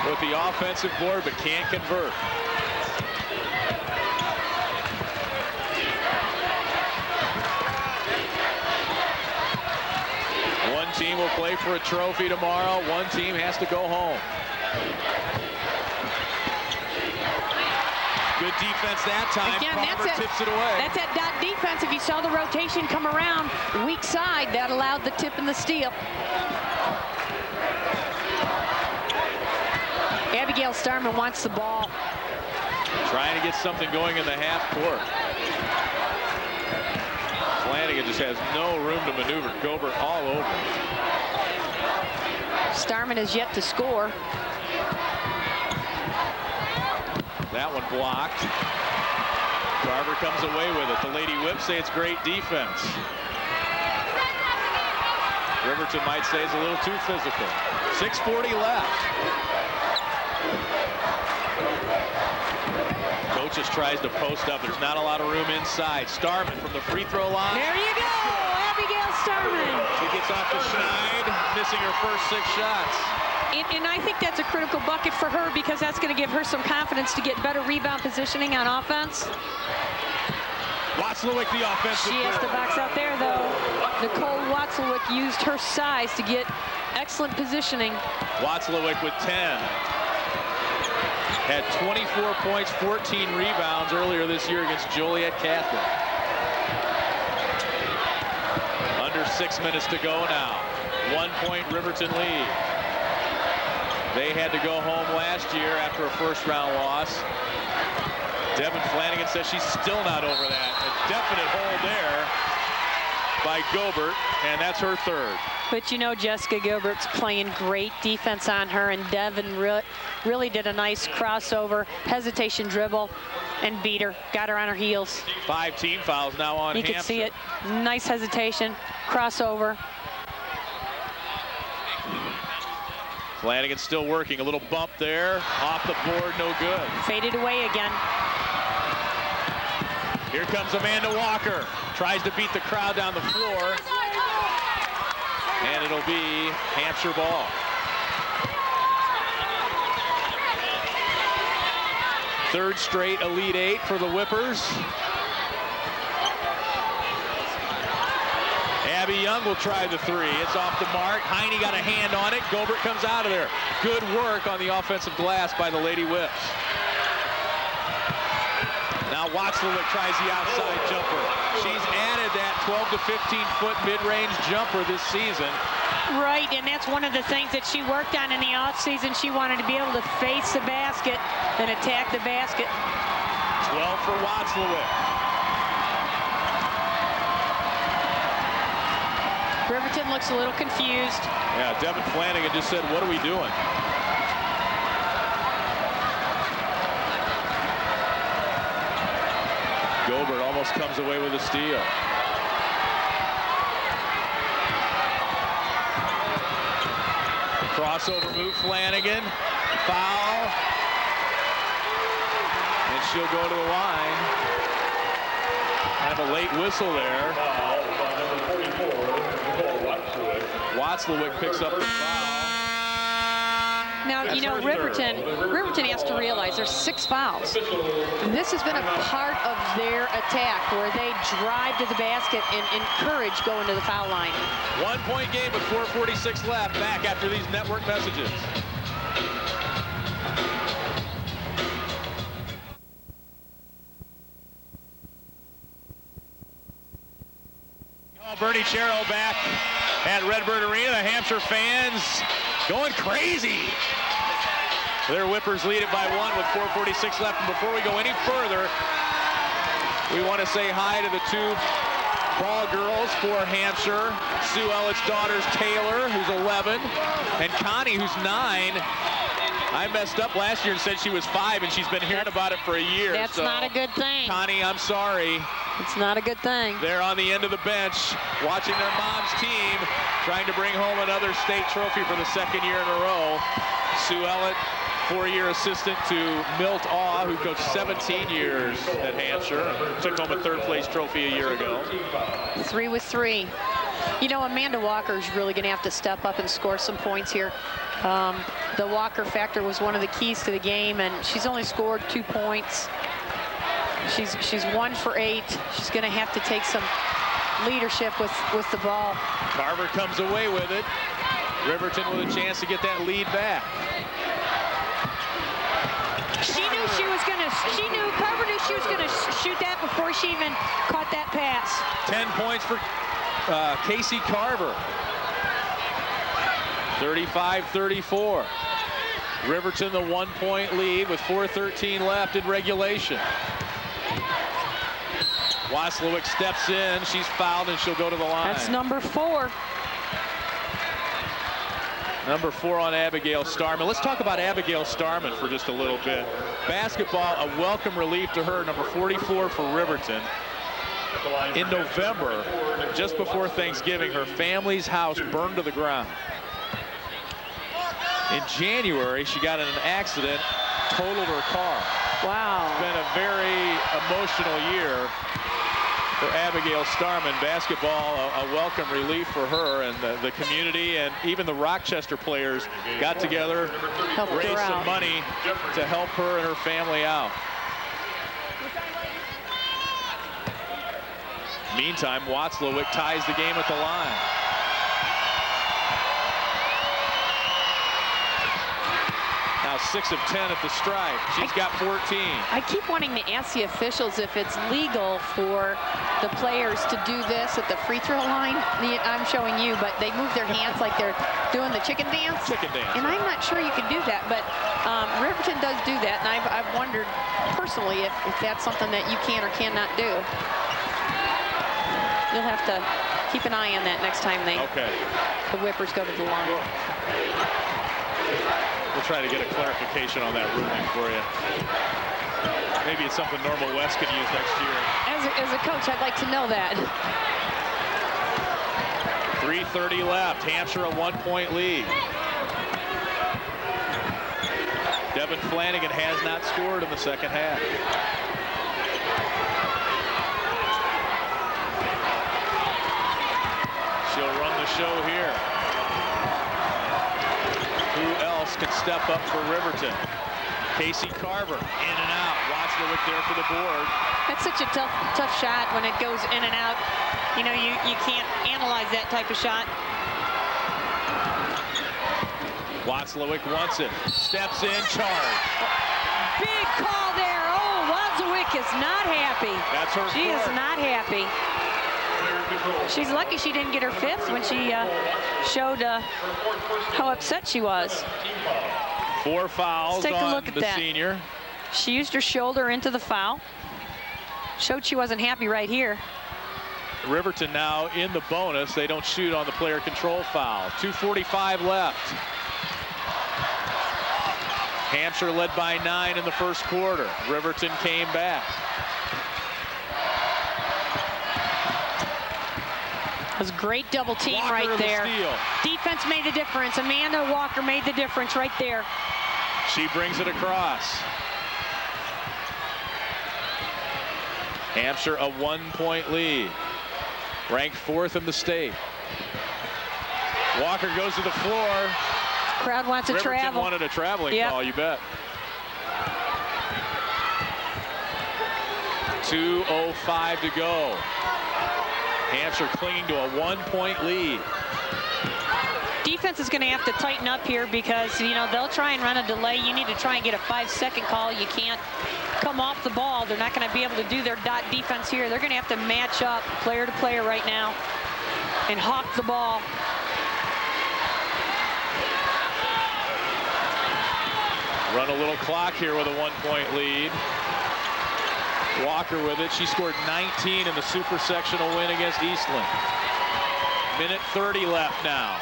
with the offensive board, but can't convert. play for a trophy tomorrow. One team has to go home. Good defense that time. Again, Palmer tips it away. That's that dot defense. If you saw the rotation come around weak side, that allowed the tip and the steal. Abigail Starman wants the ball. Trying to get something going in the half court. Flanagan just has no room to maneuver. Gobert all over. Starman is yet to score. That one blocked. Carver comes away with it. The Lady Whips say it's great defense. Riverton might say it's a little too physical. 6:40 left. Coaches tries to post up. There's not a lot of room inside. Starman from the free throw line. There you go, Abigail Starman. She gets off the schneid, missing her first 6 shots. And I think that's a critical bucket for her because that's going to give her some confidence to get better rebound positioning on offense. Watzlawick, the offensive. She has to box out there, though. Nicole Watzlawick used her size to get excellent positioning. Watzlawick with 10. Had 24 points, 14 rebounds earlier this year against Joliet Catholic. Under 6 minutes to go now. 1-point Riverton lead. They had to go home last year after a first-round loss. Devin Flanagan says she's still not over that. A definite hold there by Gobert, and that's her 3rd. But you know, Jessica Gilbert's playing great defense on her, and Devin really did a nice crossover, hesitation dribble, and beat her. Got her on her heels. 5 team fouls now on Hampshire. You can see it. Nice hesitation, crossover. Flanagan still working. A little bump there. Off the board, no good. Faded away again. Here comes Amanda Walker. Tries to beat the crowd down the floor. And it'll be Hampshire ball. Third straight Elite 8 for the Whippers. Abby Young will try the 3. It's off the mark. Heine got a hand on it. Gobert comes out of there. Good work on the offensive glass by the Lady Whips. Now Watzlawick tries the outside jumper. She's added that 12 to 15-foot mid-range jumper this season. Right, and that's one of the things that she worked on in the offseason. She wanted to be able to face the basket and attack the basket. 12 for Watzlawick. Riverton looks a little confused. Yeah, Devin Flanagan just said, what are we doing? Gobert almost comes away with a steal. Crossover move, Flanagan. Foul. And she'll go to the line. Kind of a late whistle there. Watzlawick picks up the foul. Now, you know, Riverton has to realize there's 6 fouls. This has been a part of their attack where they drive to the basket and encourage going to the foul line. 1-point game with 4:46 left. Back after these network messages. Bernie Chero back at Redbird Arena. The Hampshire fans going crazy. Their Whippers lead it by 1 with 4:46 left. And before we go any further, we want to say hi to the 2 ball girls for Hampshire. Sue Ellett's daughters, Taylor, who's 11, and Connie, who's 9. I messed up last year and said she was 5, and she's been hearing about it for a year. That's not a good thing. Connie, I'm sorry. It's not a good thing. They're on the end of the bench watching their mom's team trying to bring home another state trophy for the 2nd year in a row. Sue Ellett, 4-year assistant to Milt Awe, who coached 17 years at Hampshire. Took home a 3rd-place trophy a year ago. 3 with 3. You know, Amanda Walker's really going to have to step up and score some points here. The Walker factor was one of the keys to the game, and she's only scored 2 points. She's 1 for 8. She's going to have to take some leadership with the ball. Carver comes away with it. Riverton with a chance to get that lead back. Carver knew she was gonna shoot that before she even caught that pass. 10 points for Casey Carver. 35-34. Riverton the 1-point lead with 4:13 left in regulation. Waslowick steps in. She's fouled and she'll go to the line. That's number 4. Number 4 on Abigail Starman. Let's talk about Abigail Starman for just a little bit. Basketball, a welcome relief to her, number 44 for Riverton. In November, just before Thanksgiving, her family's house burned to the ground. In January, she got in an accident, totaled her car. Wow. It's been a very emotional year for Abigail Starman. Basketball, a welcome relief for her, and the community and even the Rochester players got together, raised some money to help her and her family out. Meantime, Watzlawick ties the game at the line. Now 6 of 10 at the stripe. She's got 14. I keep wanting to ask the officials if it's legal for the players to do this at the free throw line. I'm showing you, but they move their hands like they're doing the chicken dance. Chicken dance. And I'm not sure you can do that, but Riverton does do that, and I've wondered personally if that's something that you can or cannot do. You'll have to keep an eye on that next time the Whippers go to the line. We'll try to get a clarification on that ruling for you. Maybe it's something Normal West could use next year. As a coach, I'd like to know that. 3:30 left. Hampshire a 1-point lead. Devin Flanagan has not scored in the second half. She'll run the show here. Who else can step up for Riverton? Casey Carver in and out. Watzlawick there for the board. That's such a tough shot when it goes in and out. You know, you can't analyze that type of shot. Watzlawick wants it. Steps in, charge. Big call there. Oh, Watzlawick is not happy. That's her She is court. not happy. She's lucky she didn't get her 5th when she showed how upset she was. 4 fouls Let's take a on look at the that. senior. She used her shoulder into the foul. Showed she wasn't happy right here. Riverton now in the bonus. They don't shoot on the player control foul. 2:45 left. Hampshire led by 9 in the first quarter. Riverton came back. It was a great double team Walker right the there. steal. Defense made the difference. Amanda Walker made the difference right there. She brings it across. Hampshire a 1-point lead. Ranked 4th in the state. Walker goes to the floor. Crowd wants to Riverton travel. wanted a traveling call, you bet. 2:05 to go. Hampshire clinging to a 1-point lead. Defense is going to have to tighten up here because, you know, they'll try and run a delay. You need to try and get a 5-second call. You can't come off the ball. They're not going to be able to do their dot defense here. They're going to have to match up player to player right now and hawk the ball. Run a little clock here with a 1-point lead. Walker with it. She scored 19 in the super sectional win against Eastland. Minute 30 left now.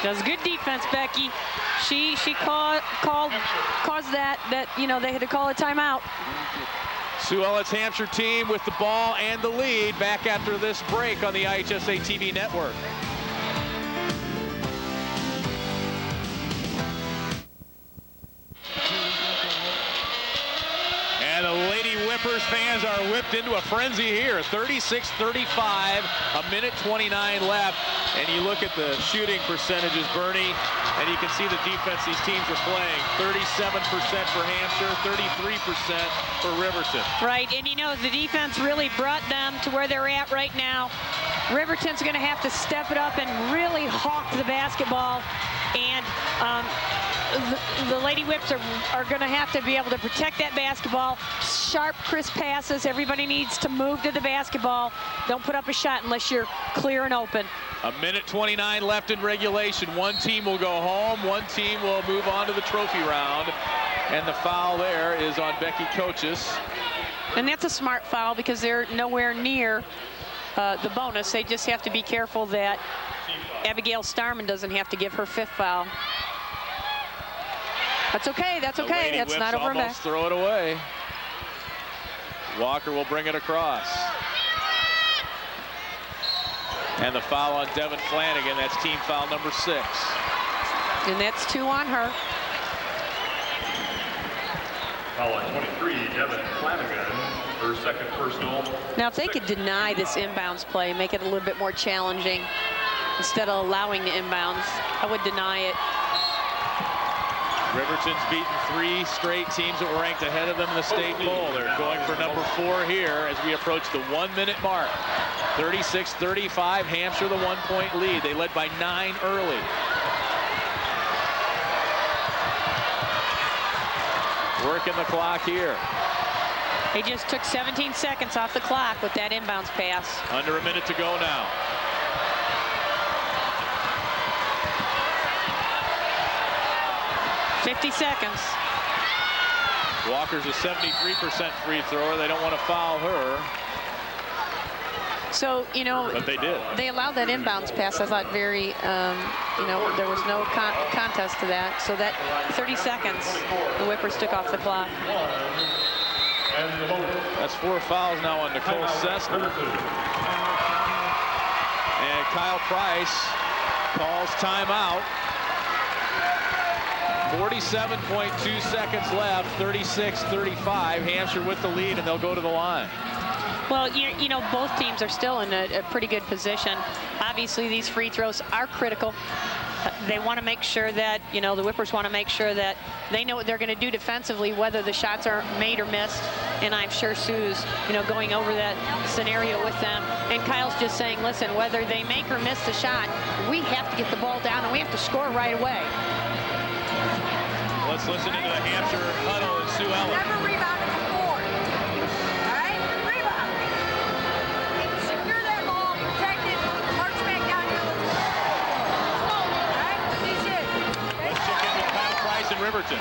Does good defense, Becky. She caused that you know, they had to call a timeout. Sue Ellet's Hampshire team with the ball and the lead back after this break on the IHSA TV network. And the Lady Whippers Whippers fans are whipped into a frenzy here. 36-35, a minute 29 left. And you look at the shooting percentages, Bernie, and you can see the defense these teams are playing. 37% for Hampshire, 33% for Riverton. Right, and you know, the defense really brought them to where they're at right now. Riverton's going to have to step it up and really hawk the basketball. And the Lady Whips are going to have to be able to protect that basketball. Sharp, crisp passes. Everybody needs to move to the basketball. Don't put up a shot unless you're clear and open. A minute 29 left in regulation. One team will go home. One team will move on to the trophy round. And the foul there is on Becky Coaches. And that's a smart foul because they're nowhere near the bonus. They just have to be careful that Abigail Starman doesn't have to give her 5th foul. That's okay, that's okay. That's not over back. Throw it away. Walker will bring it across. And the foul on Devin Flanagan, that's team foul number 6. And that's 2 on her. Foul on 23, Devin Flanagan, her 2nd personal. Now, if they could deny this inbounds play, make it a little bit more challenging, instead of allowing the inbounds, I would deny it. Riverton's beaten 3 straight teams that were ranked ahead of them in the state poll. They're going for number 4 here as we approach the 1-minute mark. 36-35, Hampshire the 1-point lead. They led by 9 early. Working the clock here. He just took 17 seconds off the clock with that inbounds pass. Under a minute to go now. $50 seconds. Walker's a 73% free thrower. They don't want to foul her. So, you know, but they did. They allowed that inbounds pass. I thought very, you know, there was no contest to that. So that 30 seconds, the Whippers took off the clock. That's 4 fouls now on Nicole Sessler. And Kyle Price calls timeout. 47.2 seconds left, 36-35. Hampshire with the lead, and they'll go to the line. Well, you know, both teams are still in a pretty good position. Obviously, these free throws are critical. They want to make sure that, you know, the Whippers want to make sure that they know what they're going to do defensively, whether the shots are made or missed. And I'm sure Sue's, you know, going over that scenario with them. And Kyle's just saying, listen, whether they make or miss the shot, we have to get the ball down and we have to score right away. Let's listen into the Hampshire huddle and Sue Ellen. Never rebounded before. All right? Rebound. Secure that ball, protect it, march back down here. All right? He's in. Okay? Let's check in with Kyle Price and Riverton.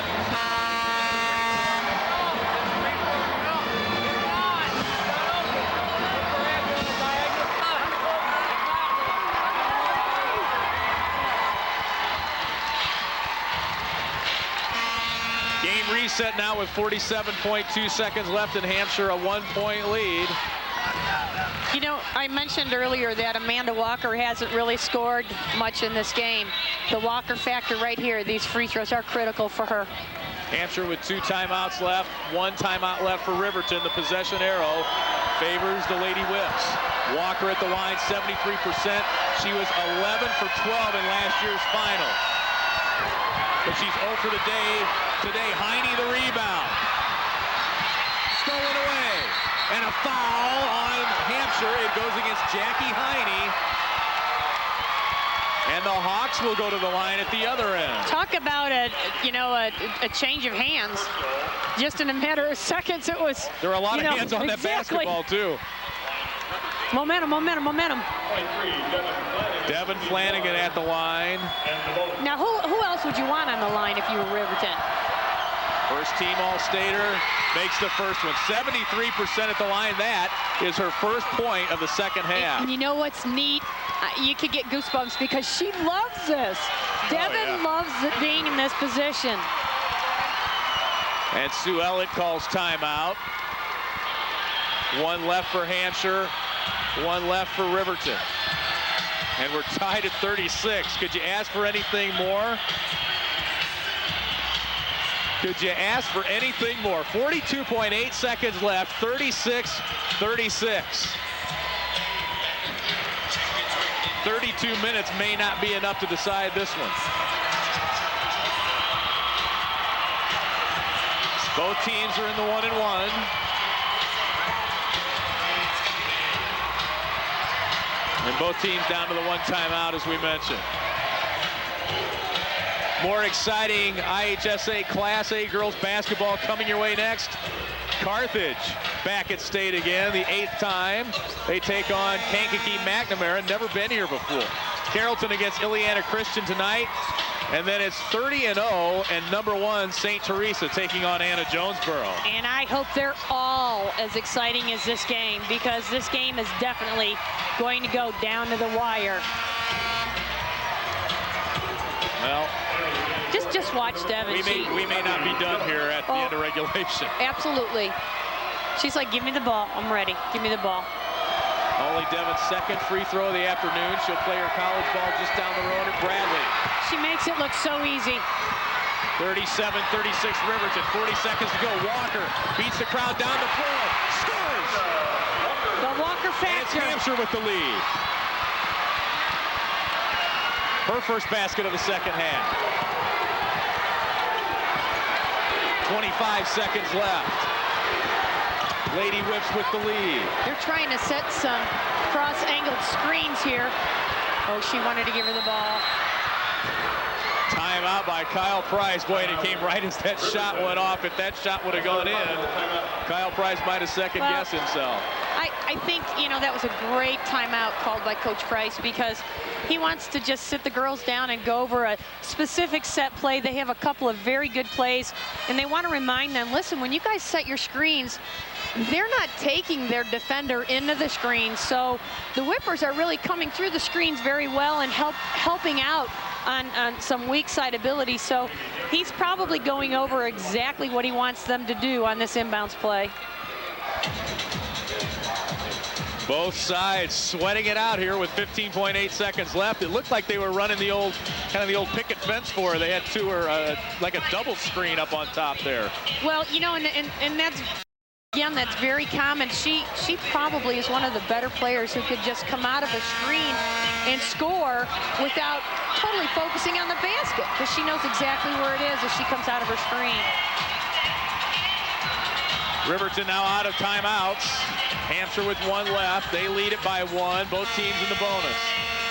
Game reset now with 47.2 seconds left in Hampshire, a 1-point lead. You know, I mentioned earlier that Amanda Walker hasn't really scored much in this game. The Walker factor right here, these free throws are critical for her. Hampshire with 2 timeouts left, 1 timeout left for Riverton. The possession arrow favors the Lady Whips. Walker at the line, 73%. She was 11 for 12 in last year's final. But she's 0 for today. Heine the rebound. Stolen away. And a foul on Hampshire. It goes against Jackie Heine. And the Hawks will go to the line at the other end. Talk about a change of hands. Just in a matter of seconds, it was. There were a lot of hands on that basketball too. Momentum. Devin Flanagan at the line. Now, who else would you want on the line if you were Riverton? First team All-Stater makes the first one. 73% at the line. That is her first point of the second half. And you know what's neat? You could get goosebumps because she loves this. Devin loves being in this position. And Sue Ellen calls timeout. 1 left for Hampshire, 1 left for Riverton. And we're tied at 36. Could you ask for anything more? Could you ask for anything more? 42.8 seconds left, 36-36. 32 minutes may not be enough to decide this one. Both teams are in the 1-1. And both teams down to the one timeout, as we mentioned. More exciting IHSA Class A girls basketball coming your way next. Carthage back at state again, the 8th time. They take on Kankakee McNamara, never been here before. Carrollton against Ileana Christian tonight. And then it's 30-0 and #1 St. Teresa taking on Anna Jonesboro. And I hope they're all as exciting as this game, because this game is definitely going to go down to the wire. Well, just watch Devin. We may not be done here at the end of regulation. Absolutely. She's like, give me the ball. I'm ready. Give me the ball. Only Devin's second free throw of the afternoon. She'll play her college ball just down the road at Bradley. She makes it look so easy. 37-36 Riverton, 40 seconds to go. Walker beats the crowd down the floor, scores! The Walker factor. And it's Hampshire with the lead. Her first basket of the second half. 25 seconds left. Lady Whips with the lead. They're trying to set some cross-angled screens here. Oh, she wanted to give her the ball. Timeout by Kyle Price. Boy, and it came right as that shot went off. If that shot would have gone in, Kyle Price might have second-guessed himself. I think, you know, that was a great timeout called by Coach Price, because he wants to just sit the girls down and go over a specific set play. They have a couple of very good plays, and they want to remind them, listen, when you guys set your screens, they're not taking their defender into the screen. So the Whippers are really coming through the screens very well and helping out on some weak side ability. So he's probably going over exactly what he wants them to do on this inbounds play. Both sides sweating it out here with 15.8 seconds left. It looked like they were running the old, kind of the old picket fence for her. They had two or like a double screen up on top there. Well, you know, and that's, again, that's very common. She probably is one of the better players who could just come out of a screen and score without totally focusing on the basket, because she knows exactly where it is as she comes out of her screen. Riverton now out of timeouts. Hampshire with one left. They lead it by one. Both teams in the bonus.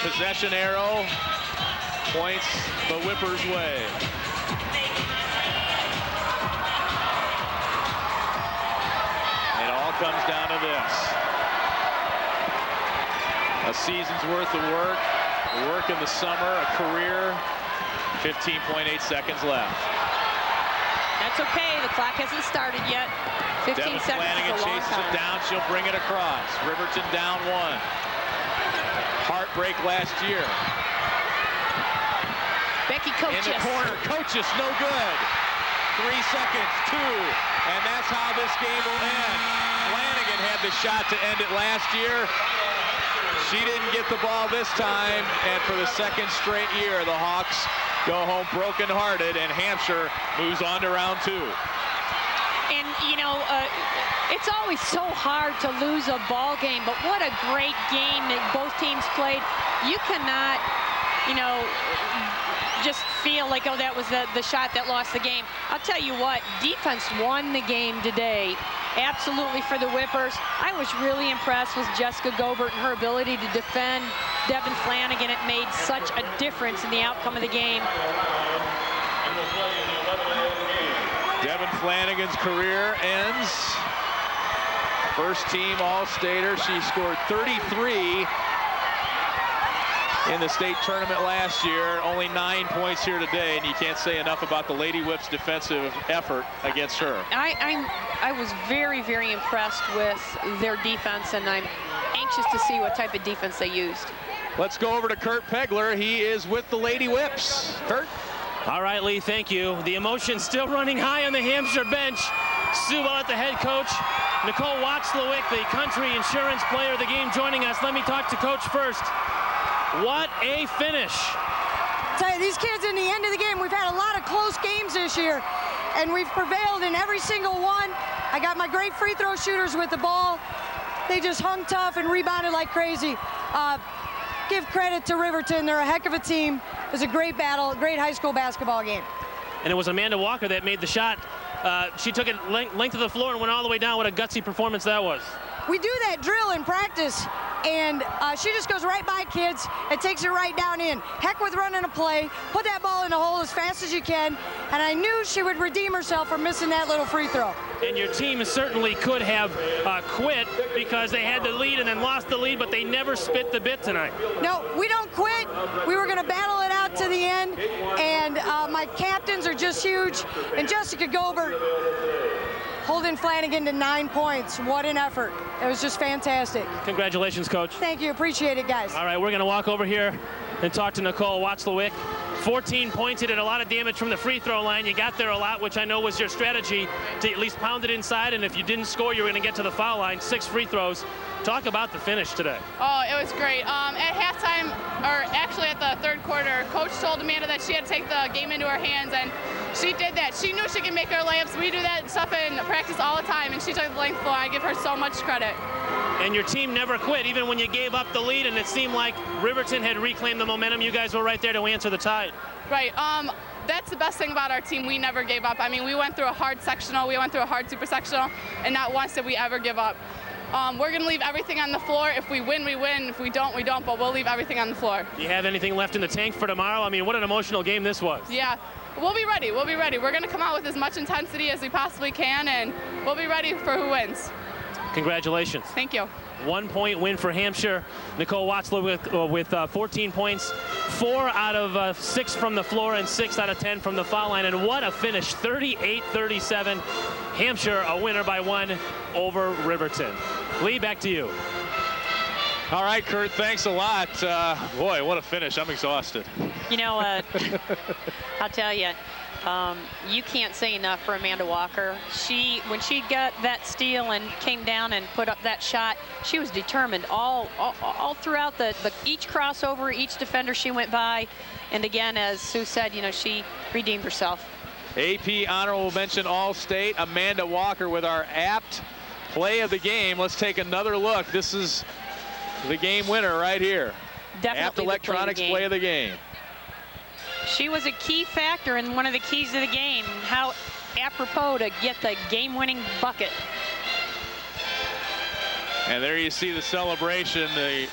Possession arrow points the Whippers' way. It all comes down to this. A season's worth of work in the summer, a career, 15.8 seconds left. That's okay, the clock hasn't started yet. 15 Devin seconds Flanagan is a long chases time. it down, she'll bring it across. Riverton down one. Heartbreak last year. Becky Coaches. In the corner, Coaches, no good. 3 seconds, 2, and that's how this game will end. Flanagan had the shot to end it last year. She didn't get the ball this time, and for the second straight year, the Hawks go home brokenhearted, and Hampshire moves on to round 2. And, you know, it's always so hard to lose a ball game, but what a great game that both teams played. You cannot, you know, just feel like, oh, that was the shot that lost the game. I'll tell you what, defense won the game today. Absolutely for the Whippers. I was really impressed with Jessica Gobert and her ability to defend Devin Flanagan. It made such a difference in the outcome of the game. Devin Flanagan's career ends. First team All-Stater. She scored 33 in the state tournament last year. Only 9 points here today, and you can't say enough about the Lady Whips' defensive effort against her. I was very, very impressed with their defense, and I'm anxious to see what type of defense they used. Let's go over to Kurt Pegler. He is with the Lady Whips. Kurt? All right, Lee, thank you. The emotion still running high on the Hampshire bench. Sue Willett, the head coach. Nicole Waxlewick, the country insurance player of the game, joining us. Let me talk to Coach first. What a finish. I'll tell you, these kids in the end of the game, we've had a lot of close games this year. and we've prevailed in every single one. I got my great free throw shooters with the ball. They just hung tough and rebounded like crazy. Give credit to Riverton. They're a heck of a team. It was a great battle, a great high school basketball game. And it was Amanda Walker that made the shot. She took it length of the floor and went all the way down. What a gutsy performance that was. We do that drill in practice, and she just goes right by kids and takes it right down in. Heck with running a play, put that ball in the hole as fast as you can, and I knew she would redeem herself for missing that little free throw. And your team certainly could have quit because they had the lead and then lost the lead, but they never spit the bit tonight. No, we don't quit. We were going to battle it out to the end, and my captains are just huge. And Jessica Gobert holding Flanagan to 9 points. What an effort. It was just fantastic. Congratulations, Coach. Thank you. Appreciate it, guys. All right, we're going to walk over here and talk to Nicole Watzlawick. 14 points. You did a lot of damage from the free throw line. You got there a lot, which I know was your strategy, to at least pound it inside, and if you didn't score, you were going to get to the foul line. 6 free throws. Talk about the finish today. Oh, it was great. At halftime, or actually at the third quarter, Coach told Amanda that she had to take the game into her hands, and she did that. She knew she could make her layups. We do that stuff in practice all the time, and she took the length floor. I give her so much credit. And your team never quit, even when you gave up the lead, and it seemed like Riverton had reclaimed the momentum. You guys were right there to answer the tide. Right. That's the best thing about our team. We never gave up. I mean, we went through a hard sectional. We went through a hard super sectional, and not once did we ever give up. We're going to leave everything on the floor. If we win, we win. If we don't, we don't, but we'll leave everything on the floor. Do you have anything left in the tank for tomorrow? I mean, what an emotional game this was. Yeah. We'll be ready. We'll be ready. We're going to come out with as much intensity as we possibly can, and we'll be ready for who wins. Congratulations. Thank you. 1 point win for Hampshire. Nicole Watzlawick with 14 points, 4 out of 6 from the floor and 6 out of 10 from the foul line. And what a finish, 38-37. Hampshire a winner by 1 over Riverton. Lee, back to you. All right, Kurt, thanks a lot. Boy, what a finish. I'm exhausted. You know, I'll tell you, you can't say enough for Amanda Walker. When she got that steal and came down and put up that shot, she was determined all throughout each crossover, each defender she went by. And again, as Sue said, you know, she redeemed herself. AP honorable mention All-State, Amanda Walker with our apt play of the game. Let's take another look. This is the game winner right here. Definitely Apt Electronics play of the game. She was a key factor in one of the keys of the game. How apropos to get the game-winning bucket. And there you see the celebration, the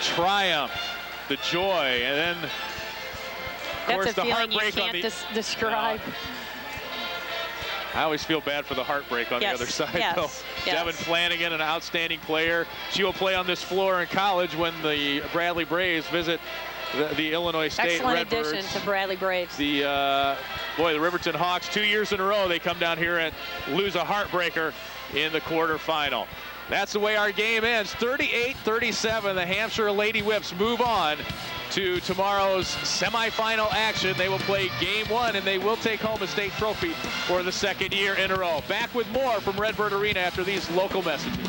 triumph, the joy, and then of course the heartbreak on the describe. I always feel bad for the heartbreak on the other side, though. Yes. Devin Flanagan, an outstanding player. She will play on this floor in college when the Bradley Braves visit the Illinois State Excellent Redbirds. addition to Bradley Braves. The Riverton Hawks, 2 years in a row, they come down here and lose a heartbreaker in the quarterfinal. That's the way our game ends. 38-37. The Hampshire Lady Whips move on to tomorrow's semifinal action. They will play game 1, and they will take home a state trophy for the 2nd year in a row. Back with more from Redbird Arena after these local messages.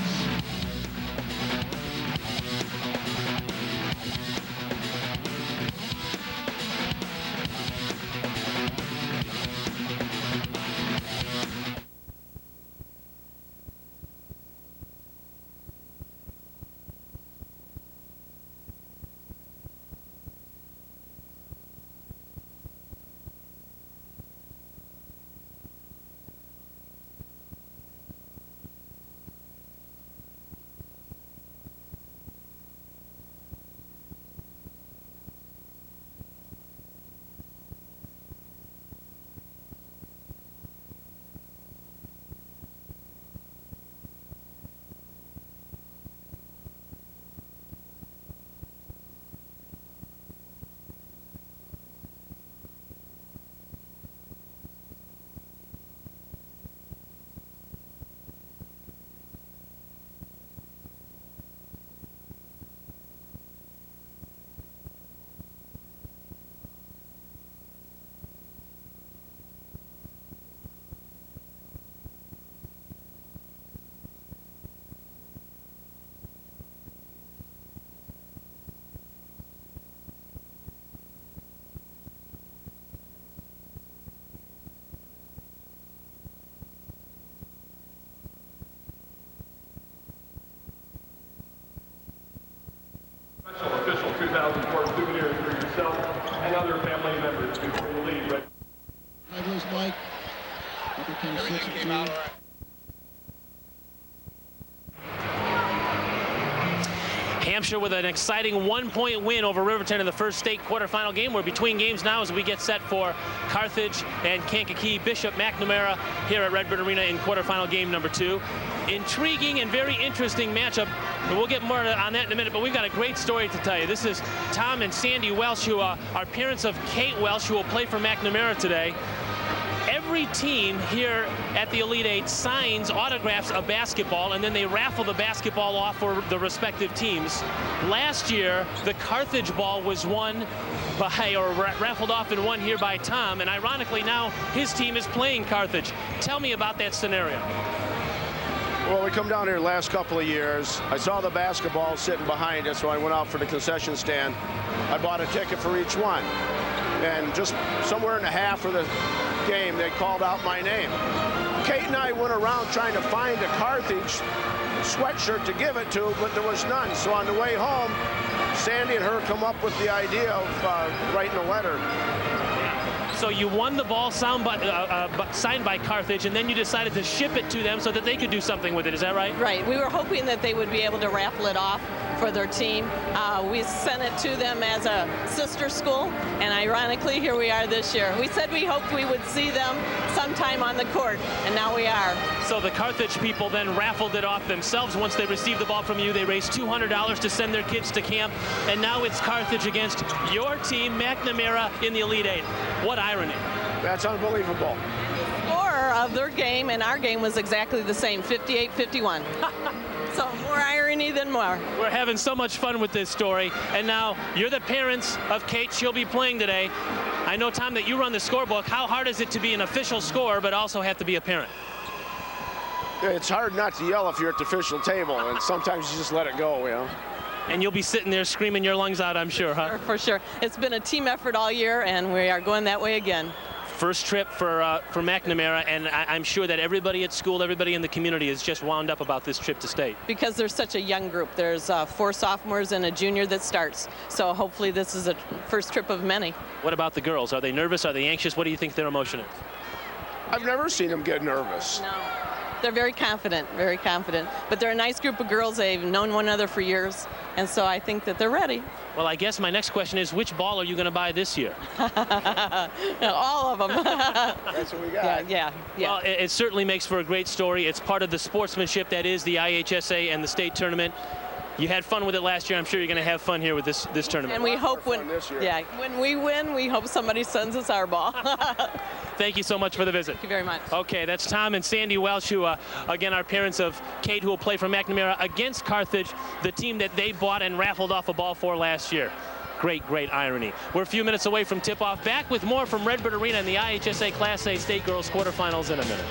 Hampshire with an exciting 1-point win over Riverton in the first state quarterfinal game. We're between games now as we get set for Carthage and Kankakee Bishop McNamara here at Redbird Arena in quarterfinal game number 2. Intriguing and very interesting matchup. And we'll get more on that in a minute, but we've got a great story to tell you. This is Tom and Sandy Welsh, who are parents of Kate Welsh, who will play for McNamara today. Every team here at the Elite Eight signs autographs of basketball, and then they raffle the basketball off for the respective teams. Last year, the Carthage ball was won by, or raffled off and won here by Tom, and ironically now his team is playing Carthage. Tell me about that scenario. Well, we come down here the last couple of years. I saw the basketball sitting behind us, so I went out for the concession stand. I bought a ticket for each one. And just somewhere in the half of the game, they called out my name. Kate and I went around trying to find a Carthage sweatshirt to give it to, but there was none. So on the way home, Sandy and her come up with the idea of writing a letter. So you won the ball signed by Carthage, and then you decided to ship it to them so that they could do something with it. Is that right? Right. We were hoping that they would be able to raffle it off for their team. We sent it to them as a sister school, and ironically, here we are this year. We said we hoped we would see them sometime on the court, and now we are. So the Carthage people then raffled it off themselves. Once they received the ball from you, they raised $200 to send their kids to camp, and now it's Carthage against your team, McNamara, in the Elite Eight. What irony. That's unbelievable. The score of their game and our game was exactly the same, 58-51. So more irony than more. We're having so much fun with this story. And now you're the parents of Kate. She'll be playing today. I know, Tom, that you run the scorebook. How hard is it to be an official scorer but also have to be a parent? It's hard not to yell if you're at the official table, and sometimes you just let it go, you know. And you'll be sitting there screaming your lungs out, I'm sure, huh? For sure. It's been a team effort all year, and we are going that way again. First trip for McNamara, and I'm sure that everybody at school, everybody in the community is just wound up about this trip to state. Because there's such a young group. There's 4 sophomores and a junior that starts. So hopefully this is a first trip of many. What about the girls? Are they nervous? Are they anxious? What do you think their emotion is? I've never seen them get nervous. No. They're very confident, very confident. But they're a nice group of girls. They've known one another for years. And so I think that they're ready. Well, I guess my next question is, which ball are you going to buy this year? All of them. That's what we got. Yeah. Well, it certainly makes for a great story. It's part of the sportsmanship that is the IHSA and the state tournament. You had fun with it last year. I'm sure you're going to have fun here with this tournament. And we hope when we win, we hope somebody sends us our ball. Thank you so much for the visit. Thank you very much. Okay, that's Tom and Sandy Welsh, who, again, are parents of Kate, who will play for McNamara against Carthage, the team that they bought and raffled off a ball for last year. Great, great irony. We're a few minutes away from tip-off. Back with more from Redbird Arena in the IHSA Class A State Girls quarterfinals in a minute.